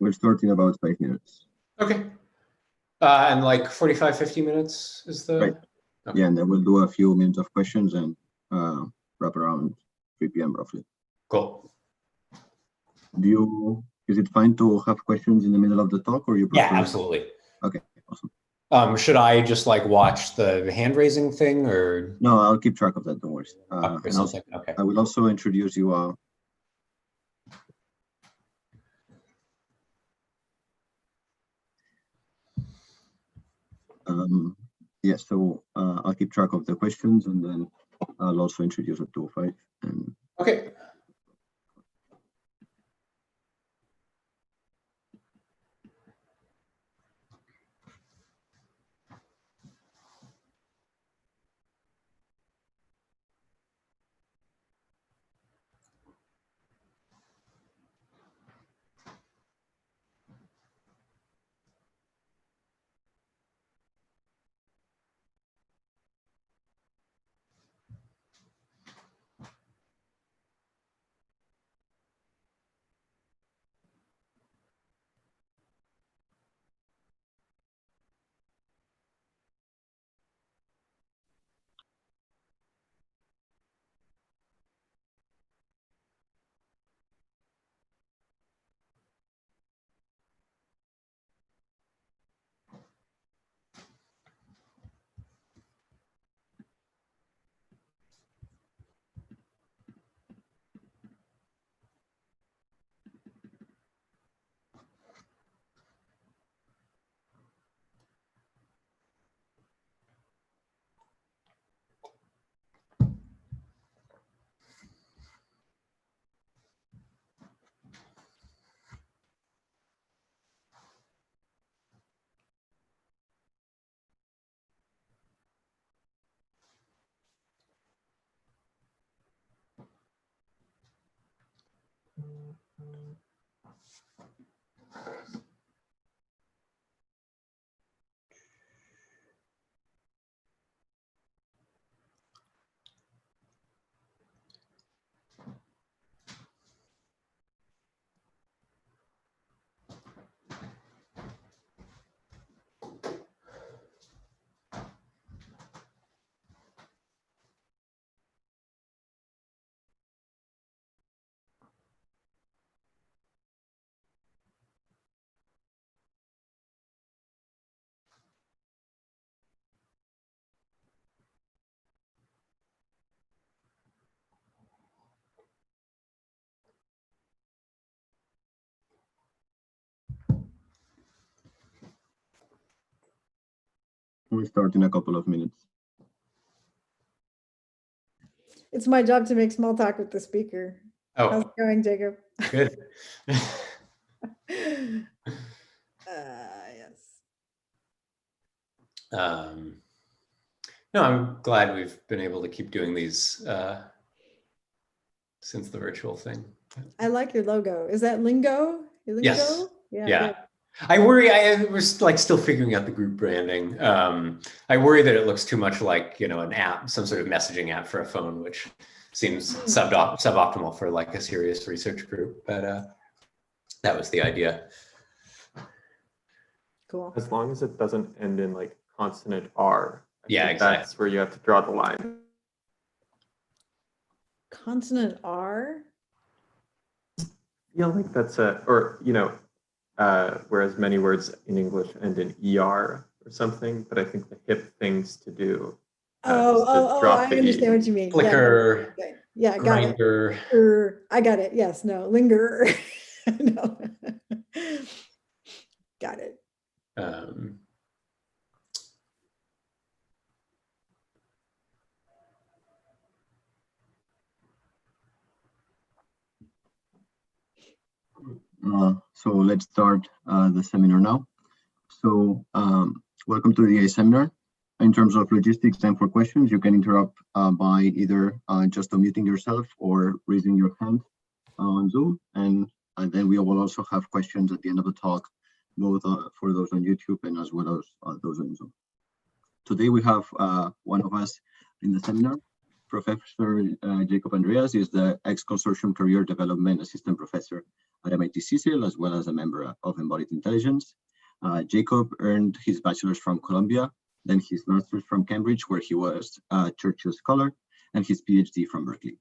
We'll start in about 5 minutes. Okay. And like 45, 50 minutes is the... Right. Okay. Yeah, and then we'll do a few minutes of questions and wrap around 3 p.m. roughly. Cool. Is it fine to have questions in the middle of the talk, or you prefer? Yeah, absolutely. Okay, awesome. Should I just like watch the hand raising thing, or? No, I'll keep track of that, don't worry. Okay. I will also introduce you. Yes, so I'll keep track of the questions, and then I'll also introduce a 205. And okay. we'll start in a couple of minutes. It's my job to make small talk with the speaker. Oh. How's it going, Jacob? Good. Yes. No, I'm glad we've been able to keep doing these since the virtual thing. I like your logo. Is that Lingo? Yes. Yeah. Yeah. I worry, I was like still figuring out the group branding. I worry that it looks too much like, you know, an app, some sort of messaging app for a phone, which seems suboptimal for like a serious research group, but that was the idea. Cool. As long as it doesn't end in like consonant R. Yeah, exactly. That's where you have to draw the line. Consonant R? I feel like that's whereas many words in English end in ER or something, but I think the hip things to do I understand what you mean. Flicker. Yeah, got Grinder. it. I got it. Yes, no, linger. No. Got it. So let's start the seminar now. So welcome to the seminar. In terms of logistics and for questions, you can interrupt by either just unmuting yourself or raising your hand on Zoom. And then we will also have questions at the end of the talk, both for those on YouTube and as well as those on Zoom. Today we have one of us in the seminar. Professor Jacob Andreas is the ex-consortium career development assistant professor at MIT CSIL, as well as a member of Embodied Intelligence. Jacob earned his bachelor's from Columbia, then his master's from Cambridge, where he was Churchill Scholar, and his PhD from Berkeley.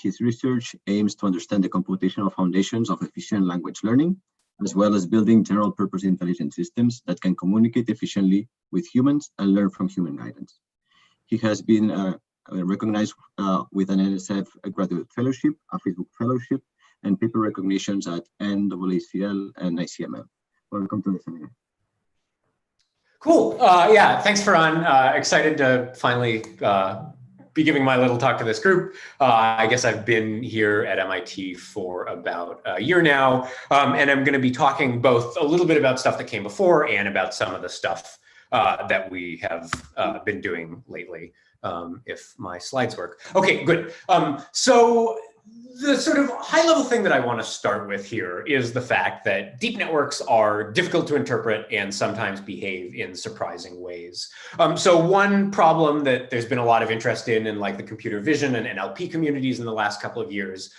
His research aims to understand the computational foundations of efficient language learning, as well as building general purpose intelligent systems that can communicate efficiently with humans and learn from human guidance. He has been recognized with an NSF graduate fellowship, a Facebook fellowship, and paper recognitions at NAACL and ICML. Welcome to the seminar. Cool. Yeah, thanks, Farhan. Excited to finally be giving my little talk to this group. I guess I've been here at MIT for about a year now, and I'm going to be talking both a little bit about stuff that came before and about some of the stuff that we have been doing lately, if my slides work. Okay, good. So the sort of high-level thing that I want to start with here is the fact that deep networks are difficult to interpret and sometimes behave in surprising ways. So one problem that there's been a lot of interest in like the computer vision and NLP communities in the last couple of years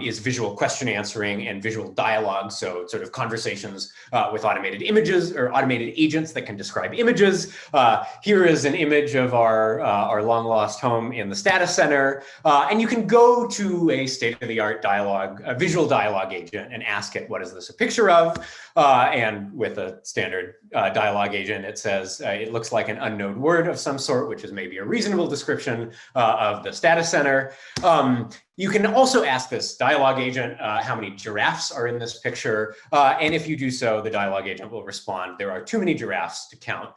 is visual question answering and visual dialogue. So sort of conversations with automated images or automated agents that can describe images. Here is an image of our long lost home in the status center. And you can go to a state-of-the-art dialogue, a visual dialogue agent and ask it, what is this a picture of? And with a standard dialogue agent, it says, it looks like an unknown word of some sort, which is maybe a reasonable description of the status center. You can also ask this dialogue agent how many giraffes are in this picture. And if you do so, the dialogue agent will respond, there are too many giraffes to count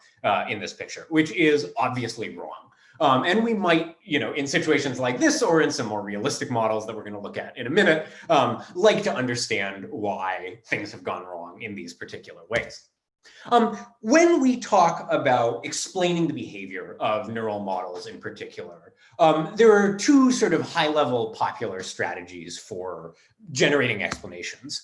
in this picture, which is obviously wrong. And we might, in situations like this or in some more realistic models that we're going to look at in a minute, like to understand why things have gone wrong in these particular ways. When we talk about explaining the behavior of neural models in particular, there are two sort of high-level popular strategies for generating explanations.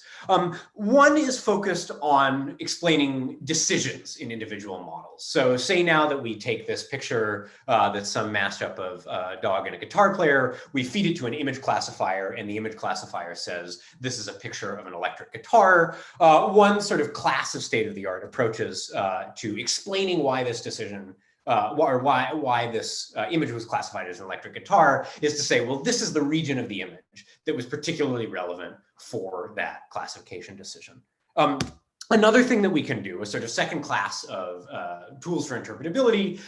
One is focused on explaining decisions in individual models. So say now that we take this picture that's some mashup of a dog and a guitar player, we feed it to an image classifier, and the image classifier says, this is a picture of an electric guitar. One sort of class of state-of-the-art approaches to explaining why this decision or why this image was classified as an electric guitar is to say, well, this is the region of the image that was particularly relevant for that classification decision. Another thing that we can do, a sort of second class of tools for interpretability,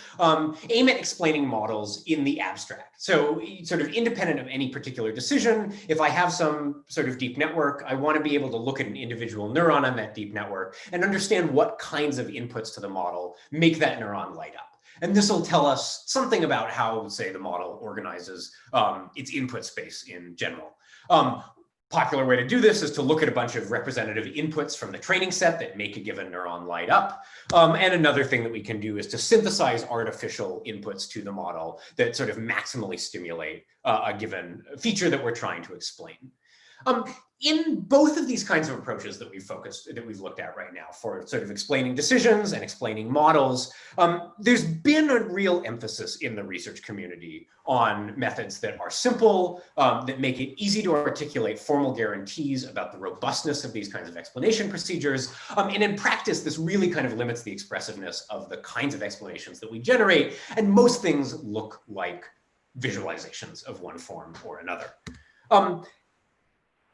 aim at explaining models in the abstract. So sort of independent of any particular decision, if I have some sort of deep network, I want to be able to look at an individual neuron on that deep network and understand what kinds of inputs to the model make that neuron light up. And this will tell us something about how, say, the model organizes its input space in general. Popular way to do this is to look at a bunch of representative inputs from the training set that make a given neuron light up. And another thing that we can do is to synthesize artificial inputs to the model that sort of maximally stimulate a given feature that we're trying to explain. In both of these kinds of approaches that we've looked at right now for sort of explaining decisions and explaining models, there's been a real emphasis in the research community on methods that are simple, that make it easy to articulate formal guarantees about the robustness of these kinds of explanation procedures. And in practice, this really kind of limits the expressiveness of the kinds of explanations that we generate. And most things look like visualizations of one form or another.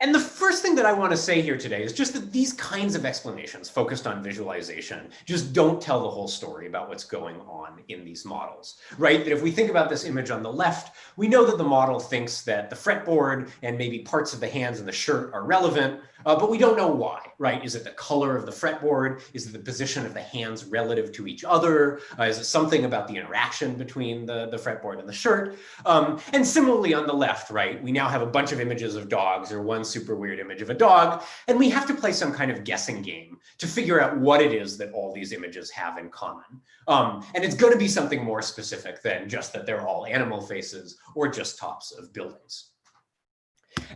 And the first thing that I want to say here today is just that these kinds of explanations focused on visualization just don't tell the whole story about what's going on in these models, right? That if we think about this image on the left, we know that the model thinks that the fretboard and maybe parts of the hands and the shirt are relevant, but we don't know why, right? Is it the color of the fretboard? Is it the position of the hands relative to each other? Is it something about the interaction between the fretboard and the shirt? And similarly on the left, right, we now have a bunch of images of dogs or one super weird image of a dog, and we have to play some kind of guessing game to figure out what it is that all these images have in common. And it's going to be something more specific than just that they're all animal faces or just tops of buildings.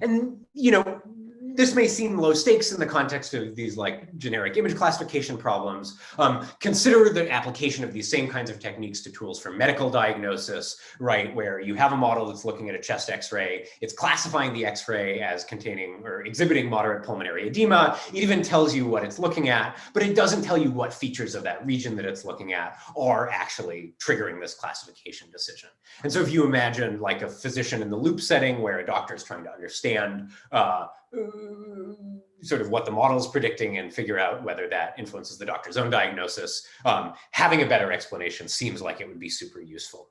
And, this may seem low stakes in the context of these like generic image classification problems. Consider the application of these same kinds of techniques to tools for medical diagnosis, right? Where you have a model that's looking at a chest X-ray, it's classifying the X-ray as containing or exhibiting moderate pulmonary edema. It even tells you what it's looking at, but it doesn't tell you what features of that region that it's looking at are actually triggering this classification decision. And so if you imagine like a physician in the loop setting where a doctor is trying to understand sort of what the model is predicting and figure out whether that influences the doctor's own diagnosis, having a better explanation seems like it would be super useful.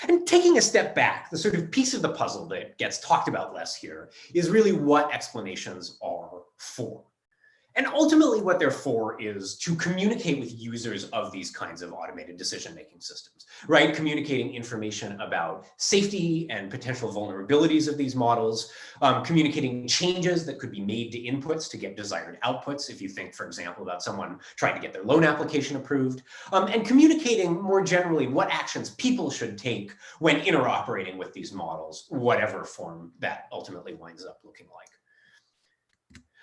And taking a step back, the sort of piece of the puzzle that gets talked about less here is really what explanations are for. And ultimately what they're for is to communicate with users of these kinds of automated decision-making systems, right? Communicating information about safety and potential vulnerabilities of these models, communicating changes that could be made to inputs to get desired outputs, if you think, for example, about someone trying to get their loan application approved, and communicating more generally what actions people should take when interoperating with these models, whatever form that ultimately winds up looking like.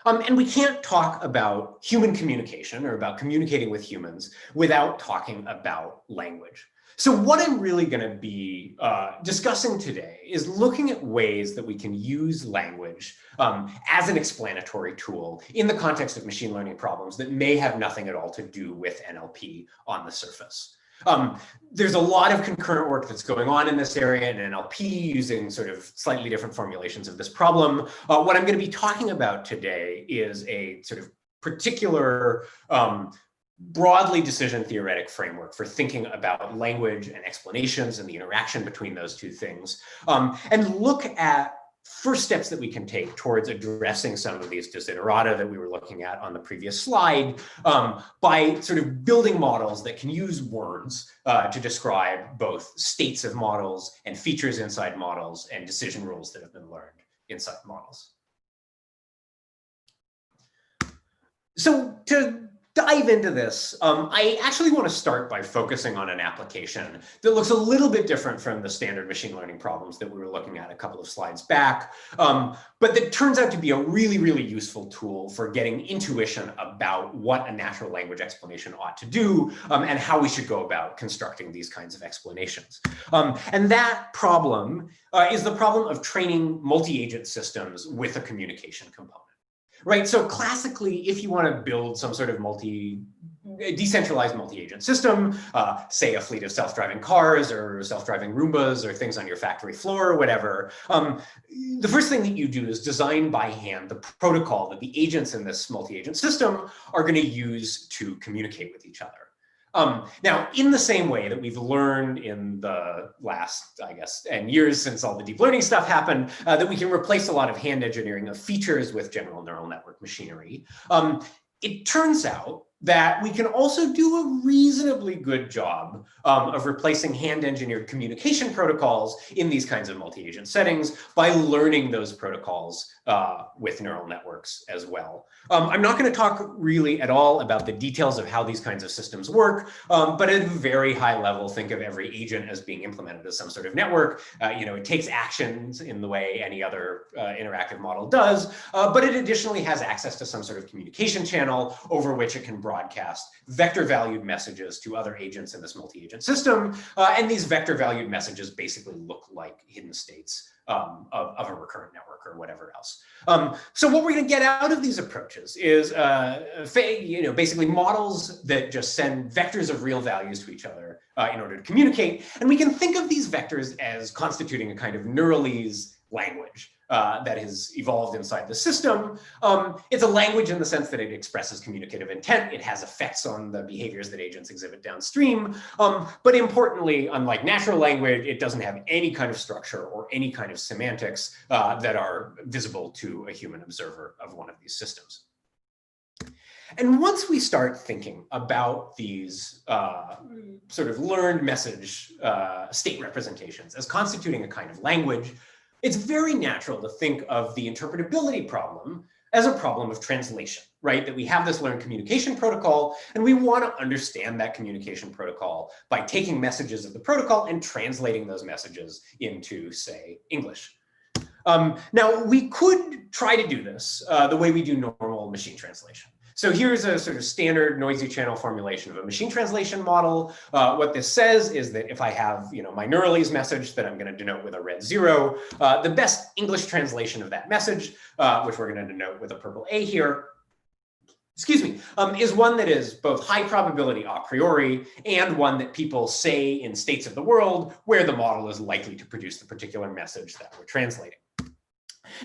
And we can't talk about human communication or about communicating with humans without talking about language. So what I'm really going to be discussing today is looking at ways that we can use language as an explanatory tool in the context of machine learning problems that may have nothing at all to do with NLP on the surface. There's a lot of concurrent work that's going on in this area in NLP using sort of slightly different formulations of this problem. What I'm going to be talking about today is a sort of particular broadly decision theoretic framework for thinking about language and explanations and the interaction between those two things, and look at first steps that we can take towards addressing some of these desiderata that we were looking at on the previous slide by sort of building models that can use words to describe both states of models and features inside models and decision rules that have been learned inside models. So to dive into this, I actually want to start by focusing on an application that looks a little bit different from the standard machine learning problems that we were looking at a couple of slides back, but that turns out to be a really, really useful tool for getting intuition about what a natural language explanation ought to do and how we should go about constructing these kinds of explanations. And that problem is the problem of training multi-agent systems with a communication component. Right, so classically, if you want to build some sort of decentralized multi-agent system, say a fleet of self-driving cars or self-driving Roombas or things on your factory floor or whatever, the first thing that you do is design by hand the protocol that the agents in this multi-agent system are going to use to communicate with each other. Now, in the same way that we've learned in the last, I guess, 10 years since all the deep learning stuff happened, that we can replace a lot of hand engineering of features with general neural network machinery, it turns out that we can also do a reasonably good job of replacing hand-engineered communication protocols in these kinds of multi-agent settings by learning those protocols with neural networks as well. I'm not going to talk really at all about the details of how these kinds of systems work, but at a very high level, think of every agent as being implemented as some sort of network. It takes actions in the way any other interactive model does, but it additionally has access to some sort of communication channel over which it can broadcast vector-valued messages to other agents in this multi-agent system. And these vector-valued messages basically look like hidden states of a recurrent network or whatever else. So what we're going to get out of these approaches is basically models that just send vectors of real values to each other in order to communicate. And we can think of these vectors as constituting a kind of neuralese language that has evolved inside the system. It's a language in the sense that it expresses communicative intent. It has effects on the behaviors that agents exhibit downstream. But importantly, unlike natural language, it doesn't have any kind of structure or any kind of semantics that are visible to a human observer of one of these systems. And once we start thinking about these sort of learned message state representations as constituting a kind of language, it's very natural to think of the interpretability problem as a problem of translation, right? That we have this learned communication protocol, and we want to understand that communication protocol by taking messages of the protocol and translating those messages into, say, English. Now, we could try to do this the way we do normal machine translation. So here's a sort of standard noisy channel formulation of a machine translation model. What this says is that if I have, my Neuralese message that I'm going to denote with a red 0, the best English translation of that message, which we're going to denote with a purple A here, is one that is both high probability a priori and one that people say in states of the world where the model is likely to produce the particular message that we're translating.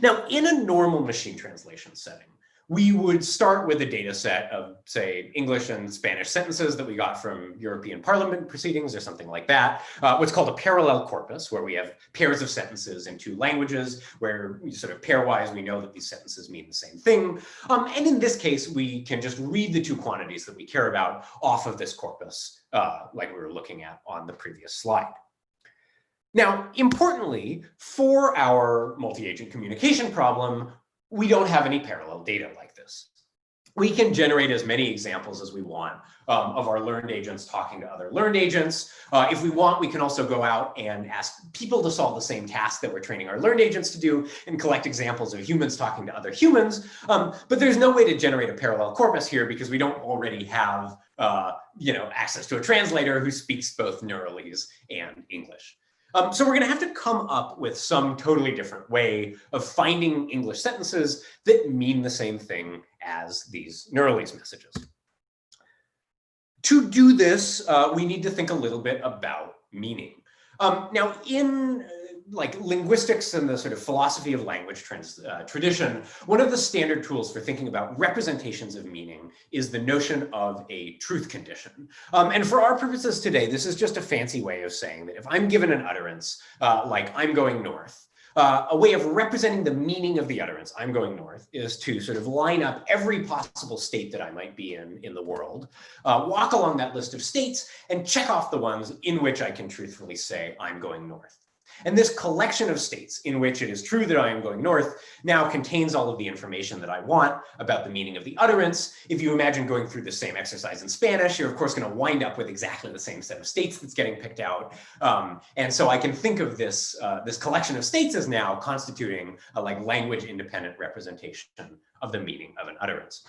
Now, in a normal machine translation setting, we would start with a data set of, say, English and Spanish sentences that we got from European Parliament proceedings or something like that, what's called a parallel corpus, where we have pairs of sentences in two languages, where sort of pairwise we know that these sentences mean the same thing. And in this case, we can just read the two quantities that we care about off of this corpus, like we were looking at on the previous slide. Now, importantly, for our multi-agent communication problem, we don't have any parallel data like this. We can generate as many examples as we want of our learned agents talking to other learned agents. If we want, we can also go out and ask people to solve the same task that we're training our learned agents to do and collect examples of humans talking to other humans. But there's no way to generate a parallel corpus here because we don't already have access to a translator who speaks both Neuralese and English. So we're going to have to come up with some totally different way of finding English sentences that mean the same thing as these Neuralese messages. To do this, we need to think a little bit about meaning. Now, in linguistics and the sort of philosophy of language tradition, one of the standard tools for thinking about representations of meaning is the notion of a truth condition. And for our purposes today, this is just a fancy way of saying that if I'm given an utterance, like I'm going north, a way of representing the meaning of the utterance, I'm going north, is to sort of line up every possible state that I might be in the world, walk along that list of states, and check off the ones in which I can truthfully say I'm going north. And this collection of states in which it is true that I am going north now contains all of the information that I want about the meaning of the utterance. If you imagine going through the same exercise in Spanish, you're of course going to wind up with exactly the same set of states that's getting picked out. And so I can think of this, this collection of states as now constituting a language independent representation of the meaning of an utterance.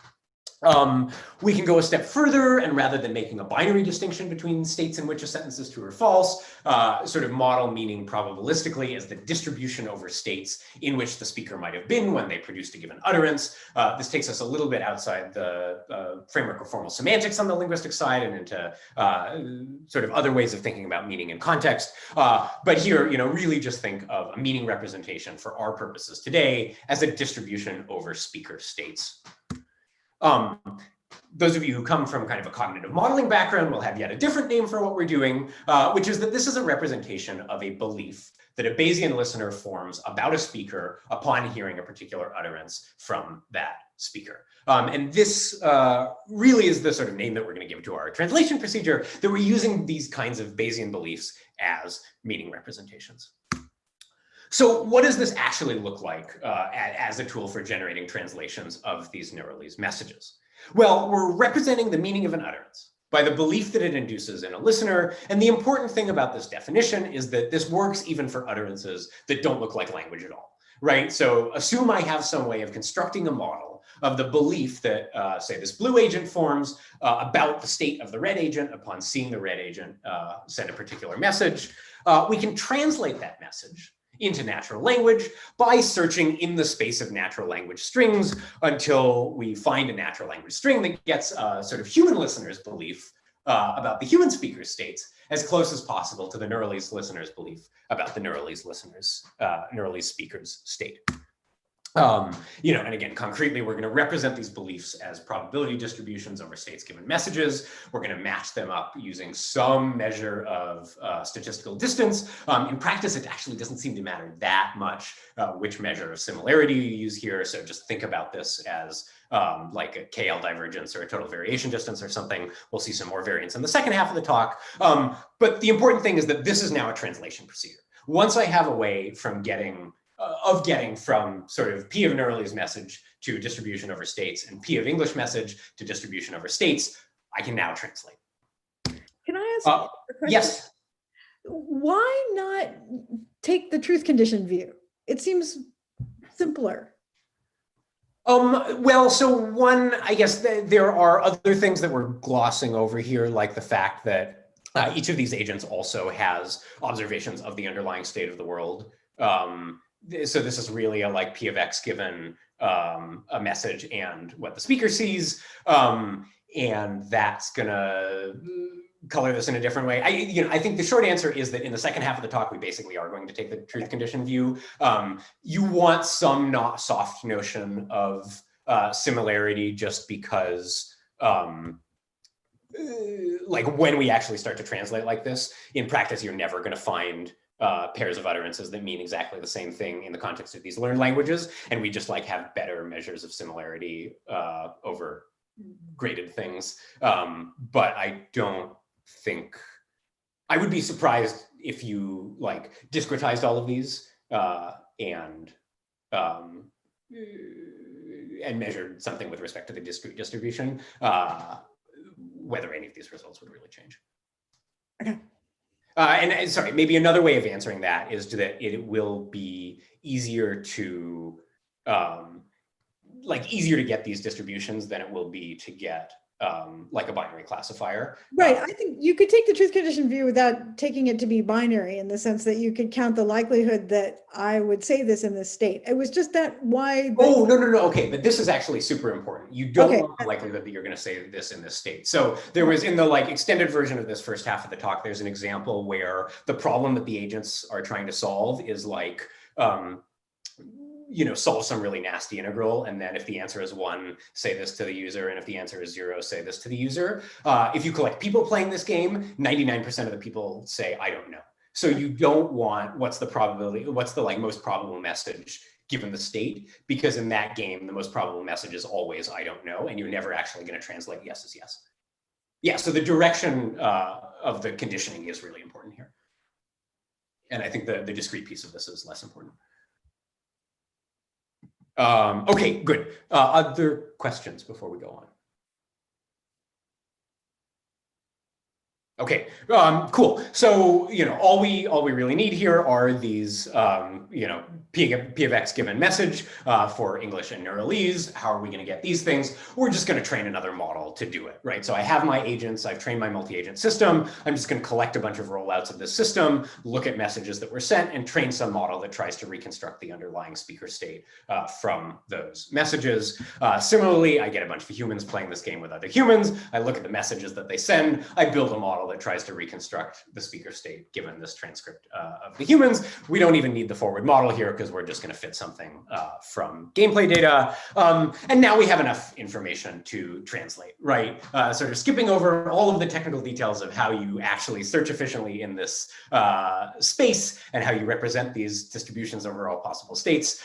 We can go a step further, and rather than making a binary distinction between states in which a sentence is true or false, sort of model meaning probabilistically as the distribution over states in which the speaker might have been when they produced a given utterance. This takes us a little bit outside the framework of formal semantics on the linguistic side and into sort of other ways of thinking about meaning and context. But here, really just think of a meaning representation for our purposes today as a distribution over speaker states. Those of you who come from kind of a cognitive modeling background will have yet a different name for what we're doing, which is that this is a representation of a belief that a Bayesian listener forms about a speaker upon hearing a particular utterance from that speaker. And this really is the sort of name that we're going to give to our translation procedure, that we're using these kinds of Bayesian beliefs as meaning representations. So what does this actually look like as a tool for generating translations of these Neuralese messages? Well, we're representing the meaning of an utterance by the belief that it induces in a listener. And the important thing about this definition is that this works even for utterances that don't look like language at all, right? So assume I have some way of constructing a model of the belief that, say, this blue agent forms about the state of the red agent upon seeing the red agent send a particular message. We can translate that message into natural language by searching in the space of natural language strings until we find a natural language string that gets sort of human listeners' belief about the human speaker's states as close as possible to the Neuralese listener's belief about the Neuralese speaker's state. And again, concretely, we're going to represent these beliefs as probability distributions over states given messages. We're going to match them up using some measure of statistical distance. In practice, it actually doesn't seem to matter that much which measure of similarity you use here. So just think about this as like a KL divergence or a total variation distance or something. We'll see some more variance in the second half of the talk. But the important thing is that this is now a translation procedure. Once I have a way from getting from sort of P of Neuralese message to distribution over states and P of English message to distribution over states, I can now translate. Can I ask a question? Yes. Why not take the truth condition view? It seems simpler? Well, so one, I guess there are other things that we're glossing over here, like the fact that each of these agents also has observations of the underlying state of the world. So this is really a like P of X given a message and what the speaker sees. And that's gonna color this in a different way. I think the short answer is that in the second half of the talk, we basically are going to take the truth condition view. You want some not soft notion of similarity just because like when we actually start to translate like this, in practice, you're never going to find pairs of utterances that mean exactly the same thing in the context of these learned languages. And we just like have better measures of similarity over graded things. But I don't think, I would be surprised if you like discretized all of these and measured something with respect to the discrete distribution, whether any of these results would really change. Okay. And sorry, maybe another way of answering that is that it will be easier to easier to get these distributions than it will be to get like a binary classifier. Right. I think you could take the truth condition view without taking it to be binary, in the sense that you could count the likelihood that I would say this in this state. It was just that why. Oh, no. Okay. But this is actually super important. You don't want the likelihood that you're going to say this in this state. So there was in the like extended version of this first half of the talk, there's an example where the problem that the agents are trying to solve is like, solve some really nasty integral. And then if the answer is 1, say this to the user. And if the answer is 0, say this to the user. If you collect people playing this game, 99% of the people say, I don't know. So you don't want what's the probability, what's the like most probable message given the state, because in that game, the most probable message is always, I don't know. And you're never actually going to translate yes as yes. Yeah, so the direction of the conditioning is really important here. And I think the discrete piece of this is less important. Okay, good. Other questions before we go on? Okay, cool. So, all we really need here are these, P of X given message for English and Neuralese. How are we going to get these things? We're just going to train another model to do it, right? So I have my agents, I've trained my multi-agent system. I'm just going to collect a bunch of rollouts of this system, look at messages that were sent, and train some model that tries to reconstruct the underlying speaker state from those messages. Similarly, I get a bunch of humans playing this game with other humans. I look at the messages that they send. I build a model that tries to reconstruct the speaker state given this transcript of the humans. We don't even need the forward model here because we're just going to fit something from gameplay data. And now we have enough information to translate, right? Sort of skipping over all of the technical details of how you actually search efficiently in this space and how you represent these distributions over all possible states.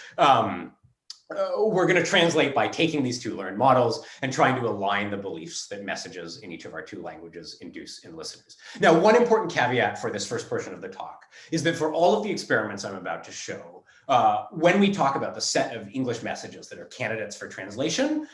We're going to translate by taking these 2 learned models and trying to align the beliefs that messages in each of our 2 languages induce in listeners. Now, one important caveat for this first portion of the talk is that for all of the experiments I'm about to show, when we talk about the set of English messages that are candidates for translation,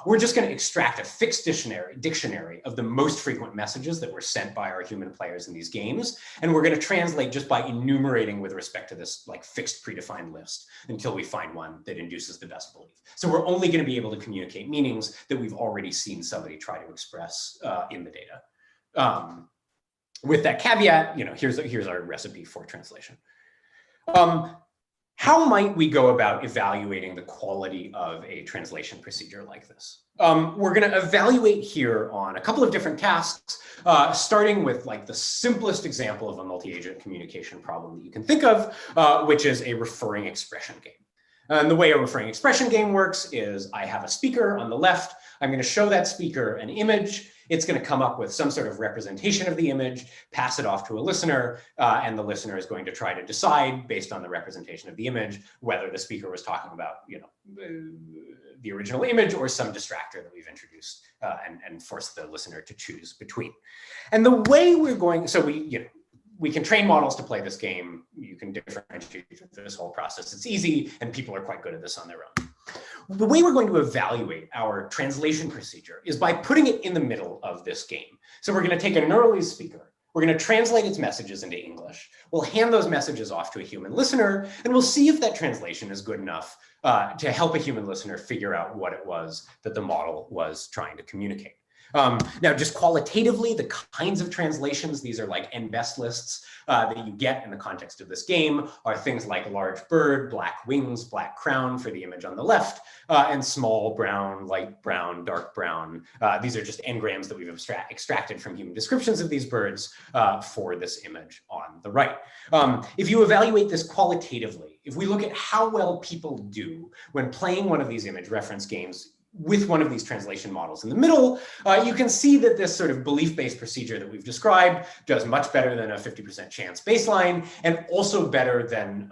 we're just going to extract a fixed dictionary of the most frequent messages that were sent by our human players in these games. And we're going to translate just by enumerating with respect to this like fixed predefined list until we find one that induces the best belief. So we're only going to be able to communicate meanings that we've already seen somebody try to express in the data. With that caveat, here's our recipe for translation. How might we go about evaluating the quality of a translation procedure like this? We're going to evaluate here on a couple of different tasks, starting with like the simplest example of a multi-agent communication problem that you can think of, which is a referring expression game. And the way a referring expression game works is I have a speaker on the left. I'm going to show that speaker an image. It's going to come up with some sort of representation of the image, pass it off to a listener, and the listener is going to try to decide, based on the representation of the image, whether the speaker was talking about, the original image or some distractor that we've introduced, and force the listener to choose between. And the way we're going, so we can train models to play this game. You can differentiate this whole process. It's easy, and people are quite good at this on their own. The way we're going to evaluate our translation procedure is by putting it in the middle of this game. So we're going to take a Neuralese speaker. We're going to translate its messages into English. We'll hand those messages off to a human listener, and we'll see if that translation is good enough to help a human listener figure out what it was that the model was trying to communicate. Now, just qualitatively, the kinds of translations, these are like n-best lists that you get in the context of this game, are things like large bird, black wings, black crown for the image on the left, and small brown, light brown, dark brown. These are just n-grams that we've extracted from human descriptions of these birds for this image on the right. If you evaluate this qualitatively, if we look at how well people do when playing one of these image reference games with one of these translation models in the middle, you can see that this sort of belief-based procedure that we've described does much better than a 50% chance baseline, and also better than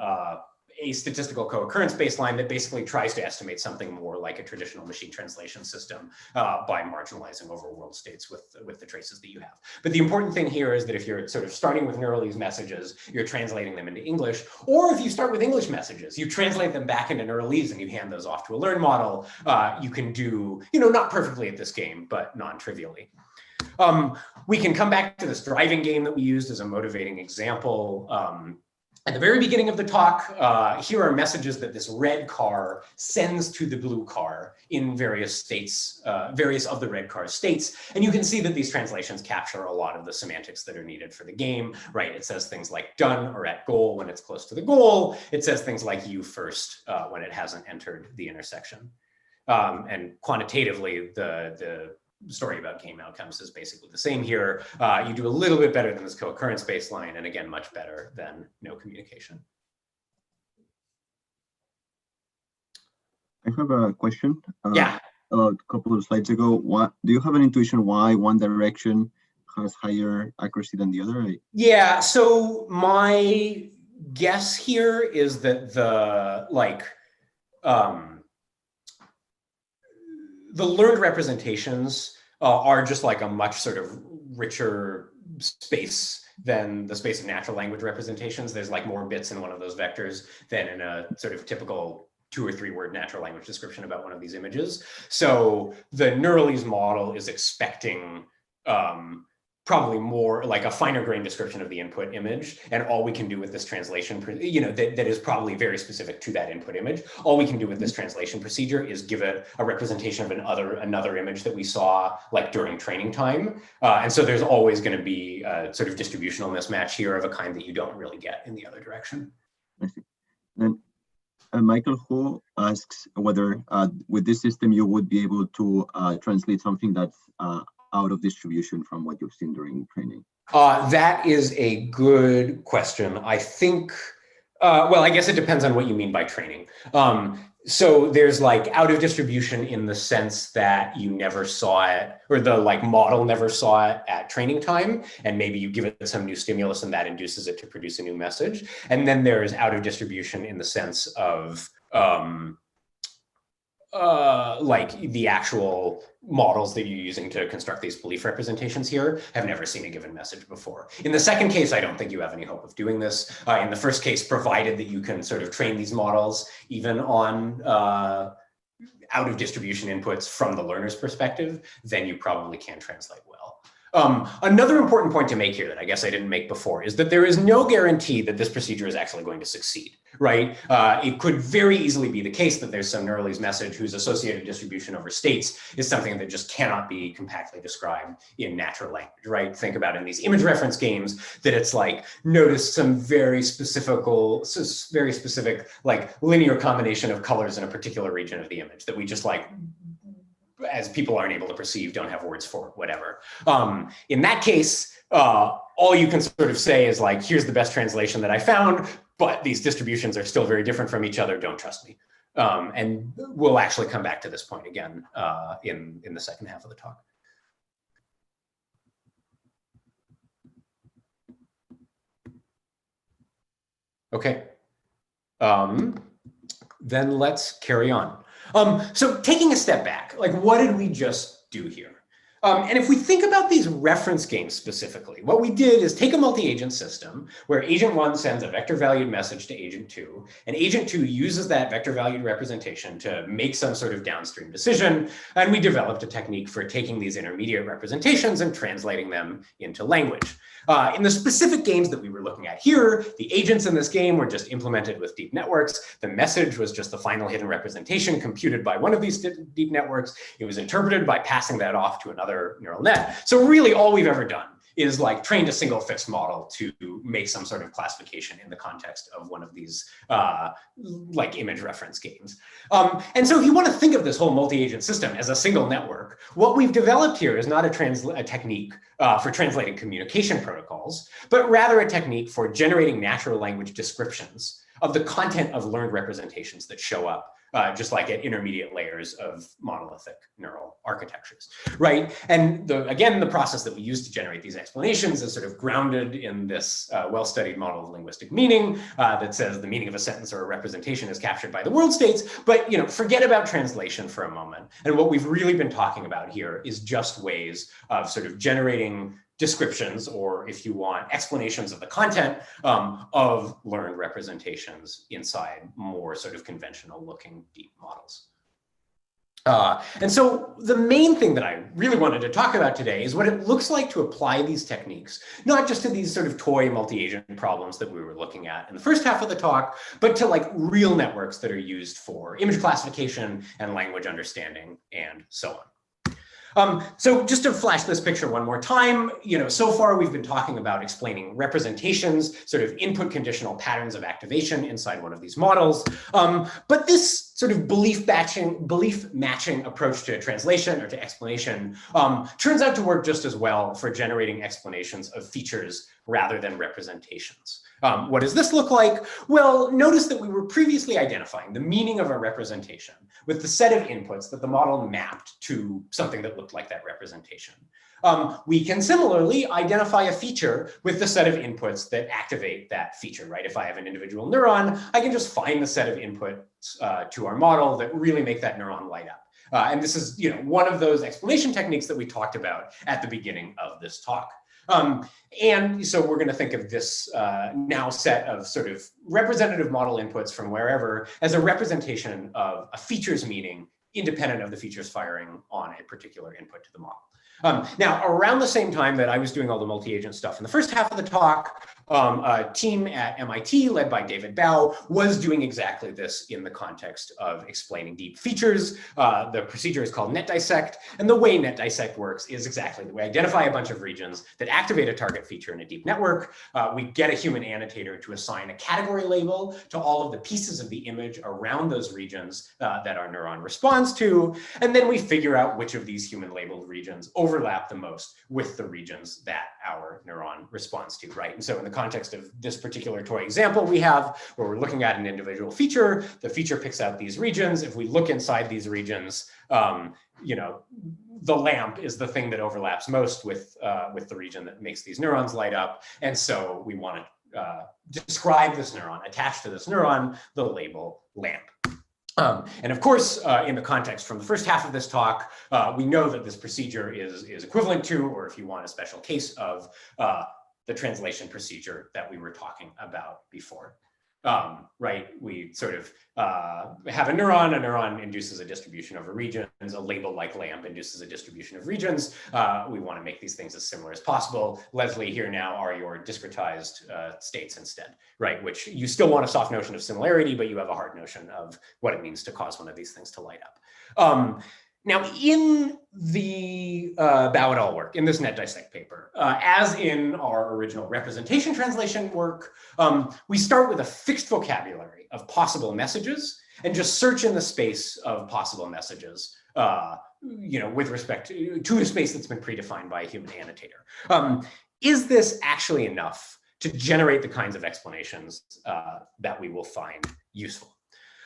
a statistical co-occurrence baseline that basically tries to estimate something more like a traditional machine translation system by marginalizing over world states with the traces that you have. But the important thing here is that if you're sort of starting with Neuralese messages, you're translating them into English, or if you start with English messages, you translate them back into Neuralese and you hand those off to a learn model, you can do, not perfectly at this game, but non-trivially. We can come back to this driving game that we used as a motivating example. At the very beginning of the talk, here are messages that this red car sends to the blue car in various states, various of the red car's states. And you can see that these translations capture a lot of the semantics that are needed for the game, right? It says things like done or at goal when it's close to the goal. It says things like you first when it hasn't entered the intersection. And quantitatively, the story about game outcomes is basically the same here. You do a little bit better than this co-occurrence baseline, and again, much better than no communication. I have a question. Yeah. A couple of slides ago, do you have an intuition why one direction has higher accuracy than the other? Yeah, so my guess here is that the learned representations are just like a much sort of richer space than the space of natural language representations. There's like more bits in one of those vectors than in a sort of typical 2 or 3 word natural language description about one of these images. So the Neuralese model is expecting probably more like a finer grained description of the input image. And all we can do with this translation, that is probably very specific to that input image. All we can do with this translation procedure is give it a representation of another image that we saw like during training time. And so there's always going to be a sort of distributional mismatch here of a kind that you don't really get in the other direction. I see. Then Michael Ho asks whether with this system you would be able to translate something that's out of distribution from what you've seen during training? That is a good question. I think, well, I guess it depends on what you mean by training. So there's like out of distribution in the sense that you never saw it, or the like model never saw it at training time, and maybe you give it some new stimulus and that induces it to produce a new message. And then there's out of distribution in the sense of like the actual models that you're using to construct these belief representations here have never seen a given message before. In the second case, I don't think you have any hope of doing this. In the first case, provided that you can sort of train these models even on out of distribution inputs from the learner's perspective, then you probably can translate well. Another important point to make here that I guess I didn't make before is that there is no guarantee that this procedure is actually going to succeed, right? It could very easily be the case that there's some Neuralese message whose associated distribution over states is something that just cannot be compactly described in natural language, right? Think about in these image reference games that it's like, notice some very specific like linear combination of colors in a particular region of the image that we just like, as people aren't able to perceive, don't have words for, whatever. In that case, all you can sort of say is like, here's the best translation that I found, but these distributions are still very different from each other, don't trust me. And we'll actually come back to this point again in the second half of the talk. Okay. Then let's carry on. So taking a step back, like what did we just do here? And if we think about these reference games specifically, what we did is take a multi-agent system where agent 1 sends a vector valued message to agent 2, and agent 2 uses that vector valued representation to make some sort of downstream decision. And we developed a technique for taking these intermediate representations and translating them into language. In the specific games that we were looking at here, the agents in this game were just implemented with deep networks. The message was just the final hidden representation computed by one of these deep networks. It was interpreted by passing that off to another neural net. So really all we've ever done is like trained a single fixed model to make some sort of classification in the context of one of these like image reference games. And so if you want to think of this whole multi-agent system as a single network, what we've developed here is not a technique for translating communication protocols, but rather a technique for generating natural language descriptions of the content of learned representations that show up just like at intermediate layers of monolithic neural architectures, right? And again, the process that we use to generate these explanations is sort of grounded in this well-studied model of linguistic meaning that says the meaning of a sentence or a representation is captured by the world states. But forget about translation for a moment. And what we've really been talking about here is just ways of sort of generating descriptions, or if you want, explanations of the content of learned representations inside more sort of conventional looking deep models. And so the main thing that I really wanted to talk about today is what it looks like to apply these techniques, not just to these sort of toy multi-agent problems that we were looking at in the first half of the talk, but to like real networks that are used for image classification and language understanding and so on. So just to flash this picture one more time, so far we've been talking about explaining representations, sort of input conditional patterns of activation inside one of these models. But this sort of belief matching approach to translation or to explanation turns out to work just as well for generating explanations of features rather than representations. What does this look like? Well, notice that we were previously identifying the meaning of a representation with the set of inputs that the model mapped to something that looked like that representation. We can similarly identify a feature with the set of inputs that activate that feature, right? If I have an individual neuron, I can just find the set of inputs to our model that really make that neuron light up. And this is one of those explanation techniques that we talked about at the beginning of this talk. And so we're going to think of this now set of sort of representative model inputs from wherever as a representation of a feature's meaning independent of the features firing on a particular input to the model. Now, around the same time that I was doing all the multi-agent stuff in the first half of the talk, a team at MIT led by David Bao was doing exactly this in the context of explaining deep features. The procedure is called net dissect, and the way net dissect works is exactly that we identify a bunch of regions that activate a target feature in a deep network. We get a human annotator to assign a category label to all of the pieces of the image around those regions that our neuron responds to, and then we figure out which of these human labeled regions overlap the most with the regions that our neuron responds to, right? And so in the context of this particular toy example we have, where we're looking at an individual feature, the feature picks out these regions. If we look inside these regions, the lamp is the thing that overlaps most with the region that makes these neurons light up. And so we want to describe this neuron, attach to this neuron the label lamp. And of course, in the context from the first half of this talk, we know that this procedure is equivalent to, or if you want, a special case of the translation procedure that we were talking about before. Right? We sort of have a neuron induces a distribution over regions, a label like lamp induces a distribution of regions. We want to make these things as similar as possible. Leslie, here now are your discretized states instead, right? Which you still want a soft notion of similarity, but you have a hard notion of what it means to cause one of these things to light up. Now, in the Bao et al. Work, in this net dissect paper, as in our original representation translation work, we start with a fixed vocabulary of possible messages and just search in the space of possible messages, with respect to a space that's been predefined by a human annotator. Is this actually enough to generate the kinds of explanations that we will find useful?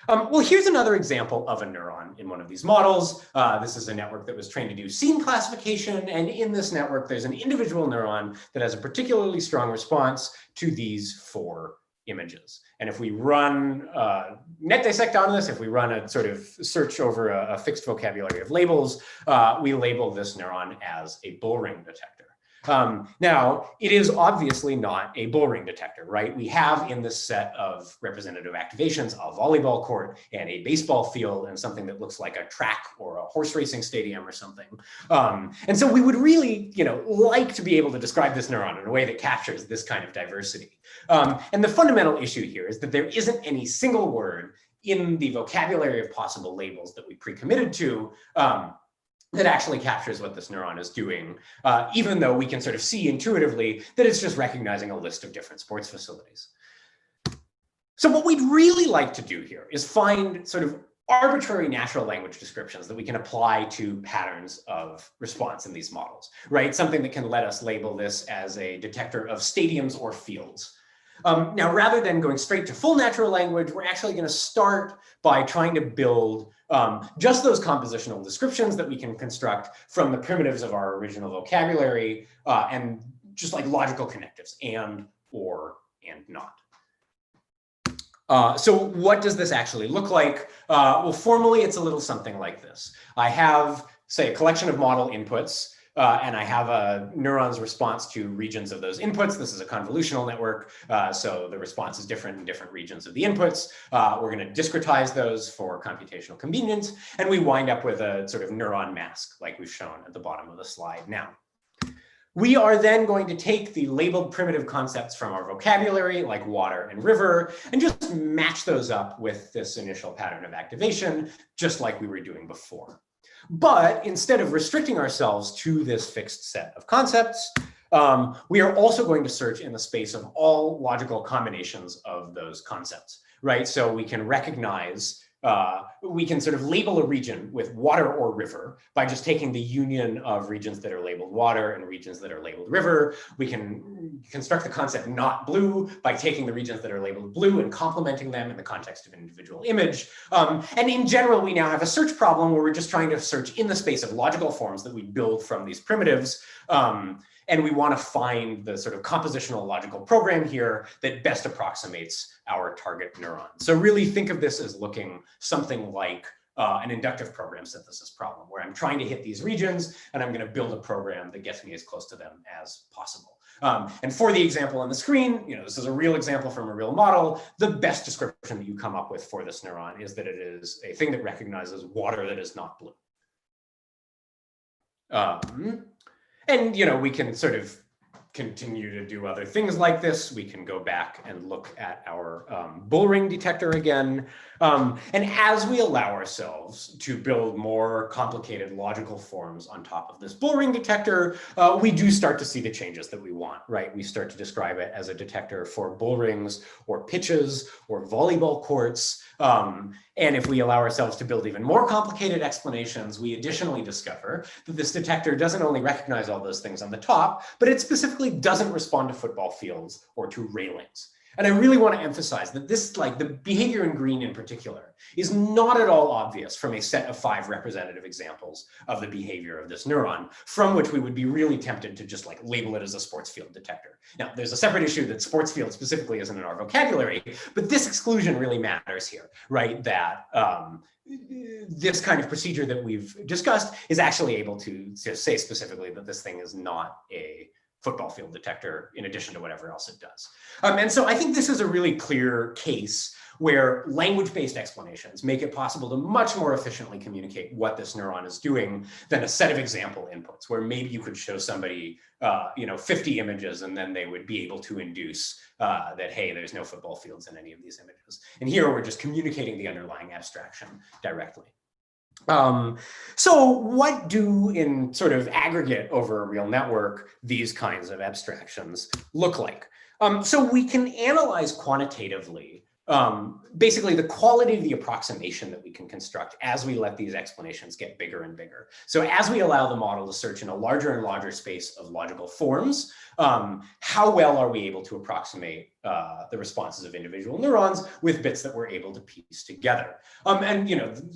Well, here's another example of a neuron in one of these models. This is a network that was trained to do scene classification. And in this network, there's an individual neuron that has a particularly strong response to these 4 images. And if we run net dissect on this, if we run a sort of search over a fixed vocabulary of labels, we label this neuron as a bull ring detector. Now, it is obviously not a bull ring detector, right? We have in this set of representative activations a volleyball court and a baseball field and something that looks like a track or a horse racing stadium or something. And so we would really, like to be able to describe this neuron in a way that captures this kind of diversity. And the fundamental issue here is that there isn't any single word in the vocabulary of possible labels that we pre-committed to that actually captures what this neuron is doing, even though we can sort of see intuitively that it's just recognizing a list of different sports facilities. So what we'd really like to do here is find sort of arbitrary natural language descriptions that we can apply to patterns of response in these models, right? Something that can let us label this as a detector of stadiums or fields. Now, rather than going straight to full natural language, we're actually going to start by trying to build just those compositional descriptions that we can construct from the primitives of our original vocabulary and just like logical connectives, and, or, and not. So what does this actually look like? Well, formally, it's a little something like this. I have, say, a collection of model inputs, and I have a neuron's response to regions of those inputs. This is a convolutional network, so the response is different in different regions of the inputs. We're going to discretize those for computational convenience, and we wind up with a sort of neuron mask, like we've shown at the bottom of the slide now. We are then going to take the labeled primitive concepts from our vocabulary, like water and river, and just match those up with this initial pattern of activation, just like we were doing before. But instead of restricting ourselves to this fixed set of concepts, we are also going to search in the space of all logical combinations of those concepts, right? So we can recognize, we can sort of label a region with water or river by just taking the union of regions that are labeled water and regions that are labeled river. We can construct the concept not blue by taking the regions that are labeled blue and complementing them in the context of an individual image. And in general, we now have a search problem where we're just trying to search in the space of logical forms that we build from these primitives. And we want to find the sort of compositional logical program here that best approximates our target neuron. So really think of this as looking something like an inductive program synthesis problem, where I'm trying to hit these regions and I'm going to build a program that gets me as close to them as possible. And for the example on the screen, this is a real example from a real model. The best description that you come up with for this neuron is that it is a thing that recognizes water that is not blue. And, we can sort of continue to do other things like this. We can go back and look at our bull ring detector again. And as we allow ourselves to build more complicated logical forms on top of this bull ring detector, we do start to see the changes that we want, right? We start to describe it as a detector for bull rings or pitches or volleyball courts. And if we allow ourselves to build even more complicated explanations, we additionally discover that this detector doesn't only recognize all those things on the top, but it specifically doesn't respond to football fields or to railings. And I really want to emphasize that this, like the behavior in green in particular, is not at all obvious from a set of 5 representative examples of the behavior of this neuron, from which we would be really tempted to just like label it as a sports field detector. Now, there's a separate issue that sports field specifically isn't in our vocabulary, but this exclusion really matters here, right? That this kind of procedure that we've discussed is actually able to say specifically that this thing is not a football field detector in addition to whatever else it does. And so I think this is a really clear case where language-based explanations make it possible to much more efficiently communicate what this neuron is doing than a set of example inputs, where maybe you could show somebody 50 images and then they would be able to induce that, hey, there's no football fields in any of these images. And here we're just communicating the underlying abstraction directly. So what do, in sort of aggregate over a real network, these kinds of abstractions look like? So we can analyze quantitatively basically the quality of the approximation that we can construct as we let these explanations get bigger and bigger. So as we allow the model to search in a larger and larger space of logical forms, how well are we able to approximate the responses of individual neurons with bits that we're able to piece together. And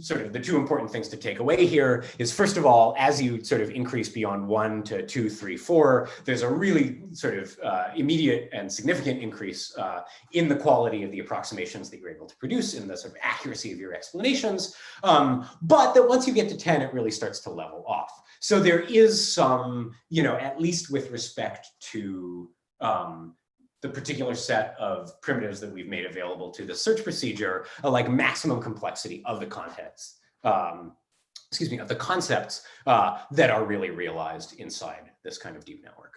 sort of the two important things to take away here is, first of all, as you sort of increase beyond 1 to 2, 3, 4, there's a really sort of immediate and significant increase in the quality of the approximations that you're able to produce, in the sort of accuracy of your explanations. But that once you get to 10, it really starts to level off. So there is some, at least with respect to the particular set of primitives that we've made available to the search procedure, like maximum complexity of the context, of the concepts that are really realized inside this kind of deep network.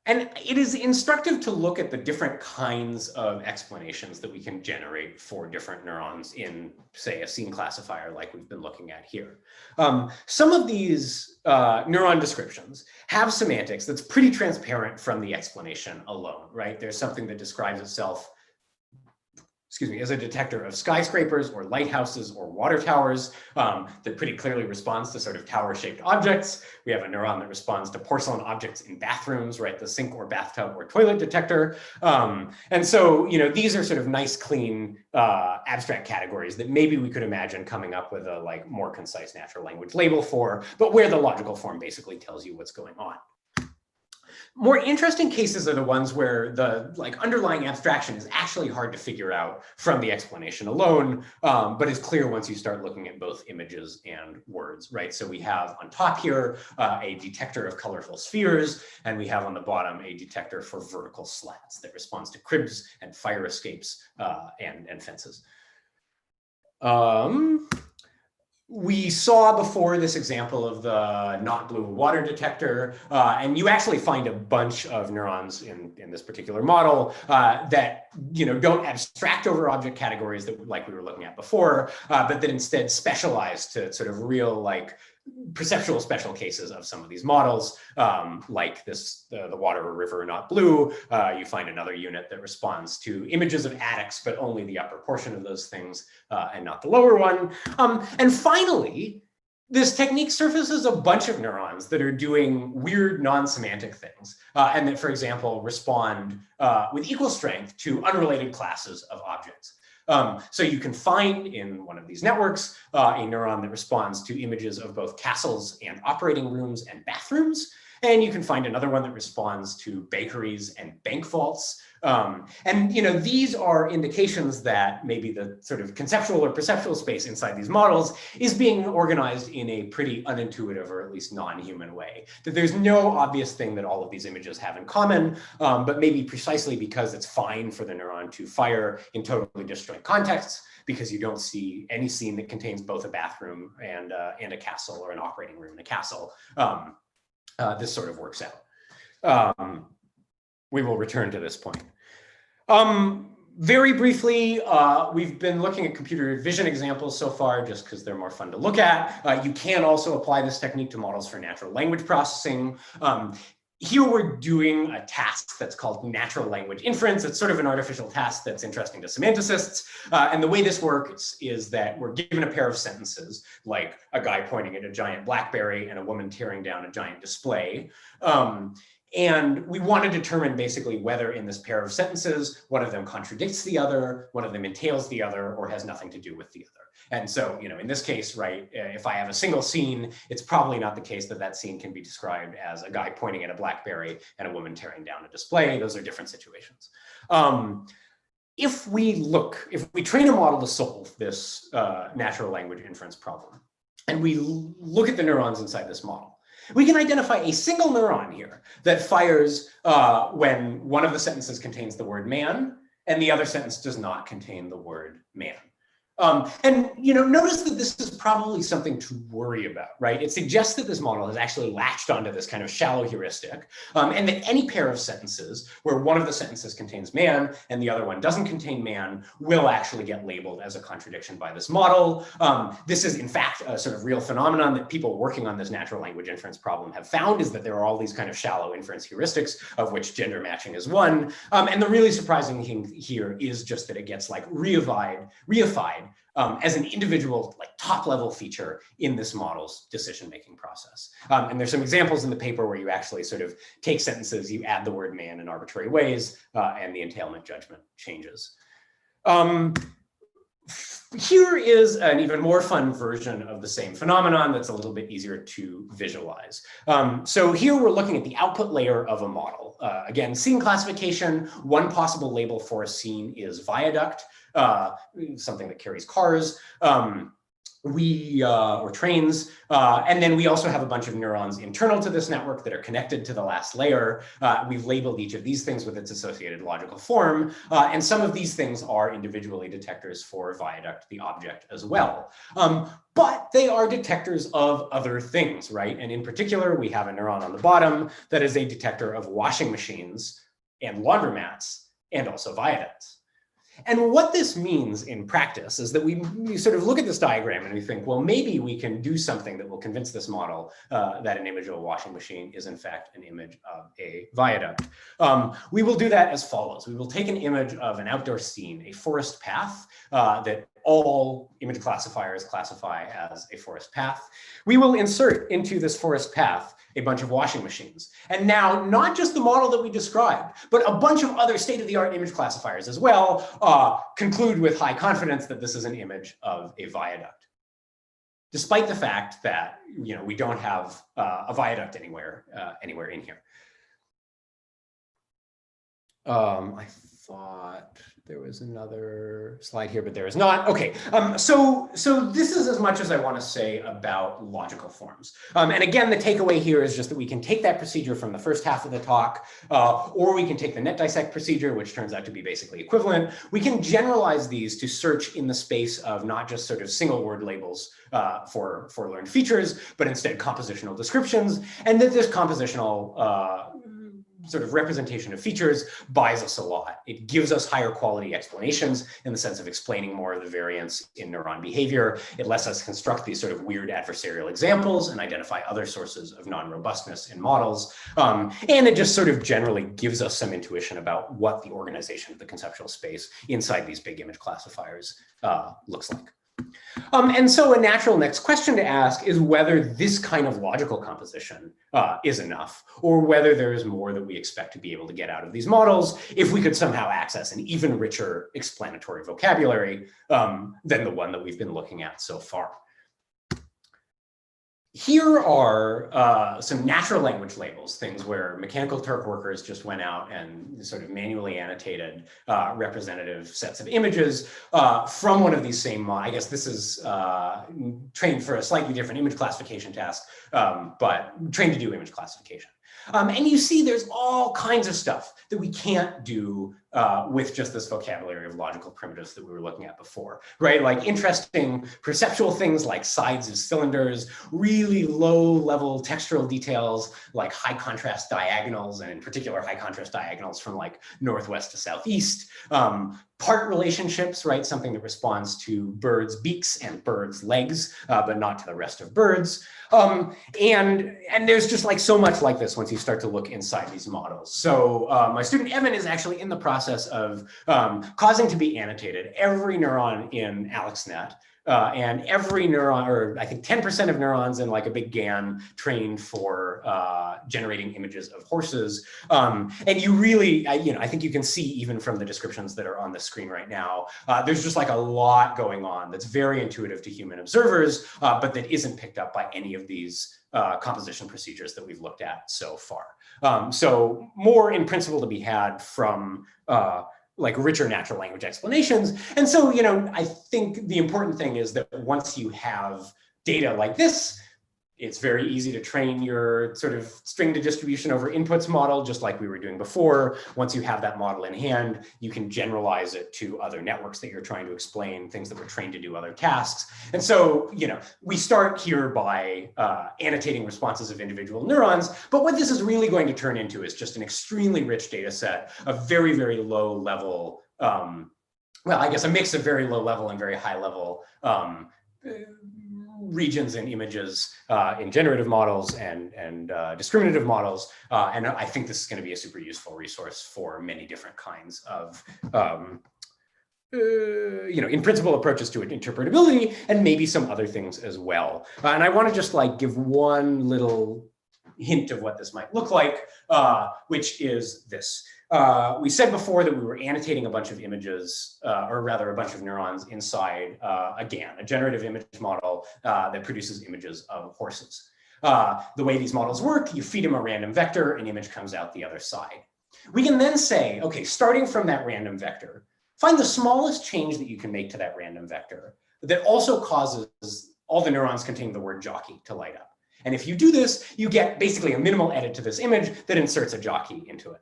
And it is instructive to look at the different kinds of explanations that we can generate for different neurons in, say, a scene classifier like we've been looking at here. Some of these neuron descriptions have semantics that's pretty transparent from the explanation alone, right? There's something that describes itself as a detector of skyscrapers or lighthouses or water towers that pretty clearly responds to sort of tower-shaped objects. We have a neuron that responds to porcelain objects in bathrooms, right? The sink or bathtub or toilet detector. And so, these are sort of nice, clean, abstract categories that maybe we could imagine coming up with a more concise natural language label for, but where the logical form basically tells you what's going on. More interesting cases are the ones where the underlying abstraction is actually hard to figure out from the explanation alone, but is clear once you start looking at both images and words, right? So we have on top here a detector of colorful spheres, and we have on the bottom a detector for vertical slats that responds to cribs and fire escapes and fences. We saw before this example of the not blue water detector, and you actually find a bunch of neurons in this particular model that don't abstract over object categories that like we were looking at before, but that instead specialize to sort of real perceptual special cases of some of these models, like this, the water or river not blue. You find another unit that responds to images of attics, but only the upper portion of those things and not the lower one. And finally, this technique surfaces a bunch of neurons that are doing weird non-semantic things, and that, for example, respond with equal strength to unrelated classes of objects. So you can find in one of these networks a neuron that responds to images of both castles and operating rooms and bathrooms. And you can find another one that responds to bakeries and bank vaults. And these are indications that maybe the sort of conceptual or perceptual space inside these models is being organized in a pretty unintuitive or at least non-human way. That there's no obvious thing that all of these images have in common, but maybe precisely because it's fine for the neuron to fire in totally disjoint contexts, because you don't see any scene that contains both a bathroom and a castle, or an operating room and a castle. This sort of works out. We will return to this point. Very briefly, we've been looking at computer vision examples so far just because they're more fun to look at. You can also apply this technique to models for natural language processing. Here we're doing a task that's called natural language inference. It's sort of an artificial task that's interesting to semanticists. And the way this works is that we're given a pair of sentences, like a guy pointing at a giant BlackBerry and a woman tearing down a giant display. And we want to determine basically whether in this pair of sentences, one of them contradicts the other, one of them entails the other, or has nothing to do with the other. And so, in this case, right, if I have a single scene, it's probably not the case that that scene can be described as a guy pointing at a BlackBerry and a woman tearing down a display. Those are different situations. If we train a model to solve this natural language inference problem, and we look at the neurons inside this model, we can identify a single neuron here that fires when one of the sentences contains the word man and the other sentence does not contain the word man. And notice that this is probably something to worry about, right? It suggests that this model has actually latched onto this kind of shallow heuristic, and that any pair of sentences where one of the sentences contains man and the other one doesn't contain man will actually get labeled as a contradiction by this model. This is, in fact, a sort of real phenomenon that people working on this natural language inference problem have found, is that there are all these kind of shallow inference heuristics, of which gender matching is one. And the really surprising thing here is just that it gets reified identified as an individual, like top-level feature in this model's decision-making process. And there's some examples in the paper where you actually sort of take sentences, you add the word man in arbitrary ways, and the entailment judgment changes. Here is an even more fun version of the same phenomenon that's a little bit easier to visualize. So here we're looking at the output layer of a model. Again, scene classification, one possible label for a scene is viaduct, something that carries cars. Or trains, and then we also have a bunch of neurons internal to this network that are connected to the last layer. We've labeled each of these things with its associated logical form, and some of these things are individually detectors for viaduct, the object, as well. But they are detectors of other things, right? And in particular, we have a neuron on the bottom that is a detector of washing machines and laundromats and also viaducts. And what this means in practice is that we sort of look at this diagram and we think, well, maybe we can do something that will convince this model that an image of a washing machine is in fact an image of a viaduct. We will do that as follows. We will take an image of an outdoor scene, a forest path that all image classifiers classify as a forest path. We will insert into this forest path a bunch of washing machines. And now, not just the model that we described, but a bunch of other state-of-the-art image classifiers as well conclude with high confidence that this is an image of a viaduct, despite the fact that we don't have a viaduct anywhere in here. I thought there was another slide here, but there is not. Okay, so this is as much as I want to say about logical forms. And again, the takeaway here is just that we can take that procedure from the first half of the talk, or we can take the net dissect procedure, which turns out to be basically equivalent. We can generalize these to search in the space of not just sort of single word labels for learned features, but instead compositional descriptions, and that this compositional sort of representation of features buys us a lot. It gives us higher quality explanations in the sense of explaining more of the variance in neuron behavior. It lets us construct these sort of weird adversarial examples and identify other sources of non-robustness in models. And it just sort of generally gives us some intuition about what the organization of the conceptual space inside these big image classifiers looks like. And so a natural next question to ask is whether this kind of logical composition is enough, or whether there is more that we expect to be able to get out of these models if we could somehow access an even richer explanatory vocabulary than the one that we've been looking at so far. Here are some natural language labels, things where Mechanical Turk workers just went out and sort of manually annotated representative sets of images from one of these same models. I guess this is trained for a slightly different image classification task, but trained to do image classification. And you see there's all kinds of stuff that we can't do with just this vocabulary of logical primitives that we were looking at before, right? Like interesting perceptual things like sides of cylinders, really low level textural details like high contrast diagonals, and in particular high contrast diagonals from like northwest to southeast, part relationships, right? Something that responds to birds' beaks and birds' legs, but not to the rest of birds. And there's just like so much like this once you start to look inside these models. So my student Evan is actually in the process of causing to be annotated every neuron in AlexNet. And every neuron, or I think 10% of neurons in like a big GAN trained for generating images of horses. And you really, I think you can see even from the descriptions that are on the screen right now, there's just like a lot going on that's very intuitive to human observers, but that isn't picked up by any of these composition procedures that we've looked at so far. So more in principle to be had from like richer natural language explanations. And so, I think the important thing is that once you have data like this, it's very easy to train your sort of string to distribution over inputs model, just like we were doing before. Once you have that model in hand, you can generalize it to other networks that you're trying to explain, things that were trained to do other tasks. And so, we start here by annotating responses of individual neurons, but what this is really going to turn into is just an extremely rich data set of very, very low level, well, I guess a mix of very low level and very high level regions and images in generative models and discriminative models. And I think this is going to be a super useful resource for many different kinds of in principle approaches to interpretability, and maybe some other things as well. And I want to just like give one little hint of what this might look like, which is this. We said before that we were annotating a bunch of images, or rather a bunch of neurons inside a GAN, a generative image model that produces images of horses. The way these models work, you feed them a random vector, an image comes out the other side. We can then say, okay, starting from that random vector, find the smallest change that you can make to that random vector that also causes all the neurons containing the word jockey to light up. And if you do this, you get basically a minimal edit to this image that inserts a jockey into it.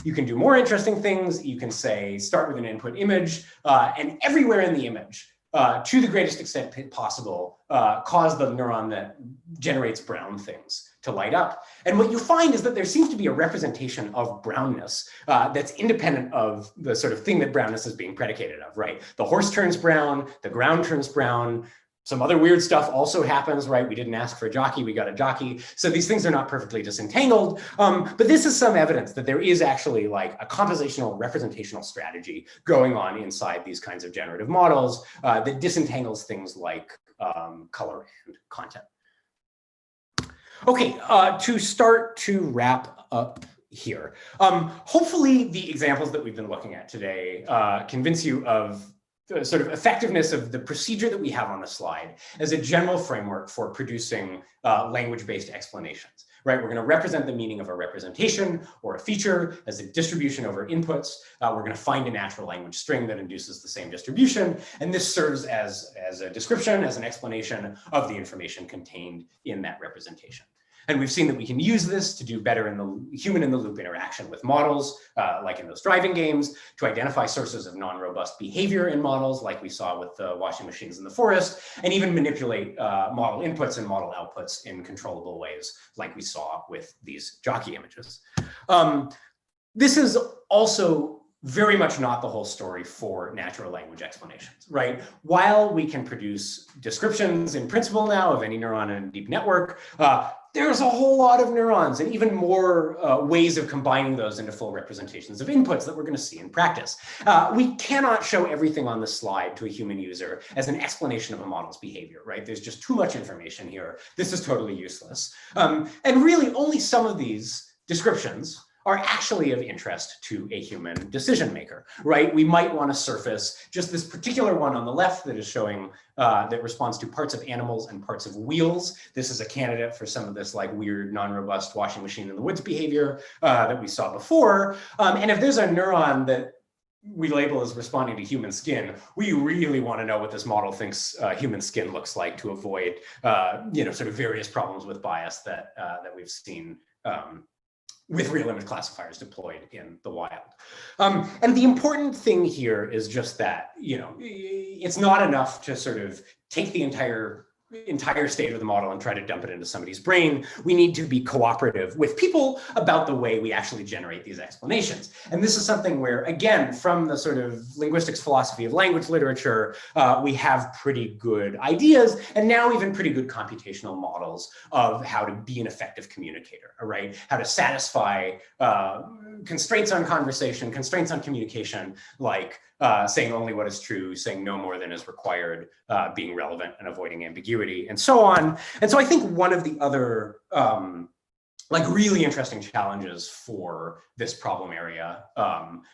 You can do more interesting things. You can say, start with an input image, and everywhere in the image, to the greatest extent possible, cause the neuron that generates brown things to light up. And what you find is that there seems to be a representation of brownness that's independent of the sort of thing that brownness is being predicated of, right? The horse turns brown, the ground turns brown, some other weird stuff also happens, right? We didn't ask for a jockey, we got a jockey. So these things are not perfectly disentangled, but this is some evidence that there is actually like a compositional representational strategy going on inside these kinds of generative models that disentangles things like color and content. Okay, to start to wrap up here. Hopefully the examples that we've been looking at today convince you of the sort of effectiveness of the procedure that we have on the slide as a general framework for producing language-based explanations, right? We're going to represent the meaning of a representation or a feature as a distribution over inputs. We're going to find a natural language string that induces the same distribution. And this serves as a description, as an explanation of the information contained in that representation. And we've seen that we can use this to do better in the human-in-the-loop interaction with models, like in those driving games, to identify sources of non-robust behavior in models, like we saw with the washing machines in the forest, and even manipulate model inputs and model outputs in controllable ways, like we saw with these jockey images. This is also very much not the whole story for natural language explanations, right? While we can produce descriptions in principle now of any neuron in a deep network, there's a whole lot of neurons and even more ways of combining those into full representations of inputs that we're going to see in practice. We cannot show everything on the slide to a human user as an explanation of a model's behavior, right? There's just too much information here. This is totally useless. And really only some of these descriptions are actually of interest to a human decision maker, right? We might want to surface just this particular one on the left that is showing, that responds to parts of animals and parts of wheels. This is a candidate for some of this like weird non-robust washing machine in the woods behavior that we saw before. And if there's a neuron that we label as responding to human skin, we really want to know what this model thinks human skin looks like to avoid, sort of various problems with bias that we've seen with real image classifiers deployed in the wild. And the important thing here is just that, it's not enough to sort of take the entire state of the model and try to dump it into somebody's brain. We need to be cooperative with people about the way we actually generate these explanations. And this is something where, again, from the sort of linguistics philosophy of language literature, we have pretty good ideas and now even pretty good computational models of how to be an effective communicator, right? How to satisfy constraints on conversation, constraints on communication, like saying only what is true, saying no more than is required, being relevant and avoiding ambiguity, and so on. And so I think one of the other really interesting challenges for this problem area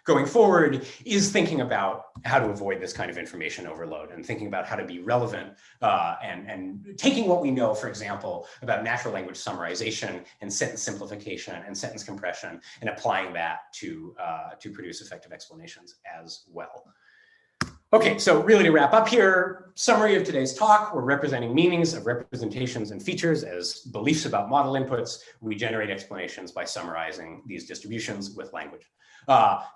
going forward is thinking about how to avoid this kind of information overload and thinking about how to be relevant and taking what we know, for example, about natural language summarization and sentence simplification and sentence compression and applying that to produce effective explanations as well. Okay, so really to wrap up here, summary of today's talk, we're representing meanings of representations and features as beliefs about model inputs. We generate explanations by summarizing these distributions with language.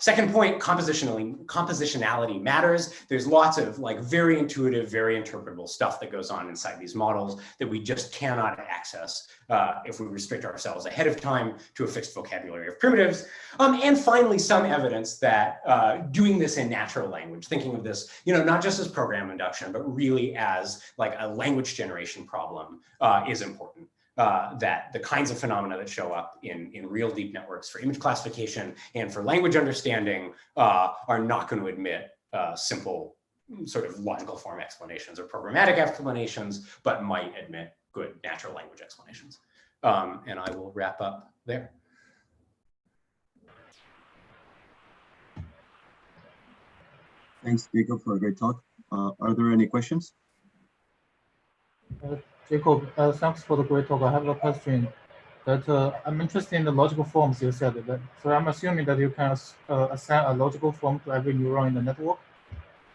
Second point, compositionality matters. There's lots of very intuitive, very interpretable stuff that goes on inside these models that we just cannot access if we restrict ourselves ahead of time to a fixed vocabulary of primitives. And finally, some evidence that doing this in natural language, thinking of this, not just as program induction, but really as a language generation problem is important. That the kinds of phenomena that show up in real deep networks for image classification and for language understanding are not going to admit simple sort of logical form explanations or programmatic explanations, but might admit good natural language explanations. And I will wrap up there. Thanks, Jacob, for a great talk. Are there any questions? Jacob, thanks for the great talk. I have a question that I'm interested in the logical forms you said. So I'm assuming that you can assign a logical form to every neuron in the network.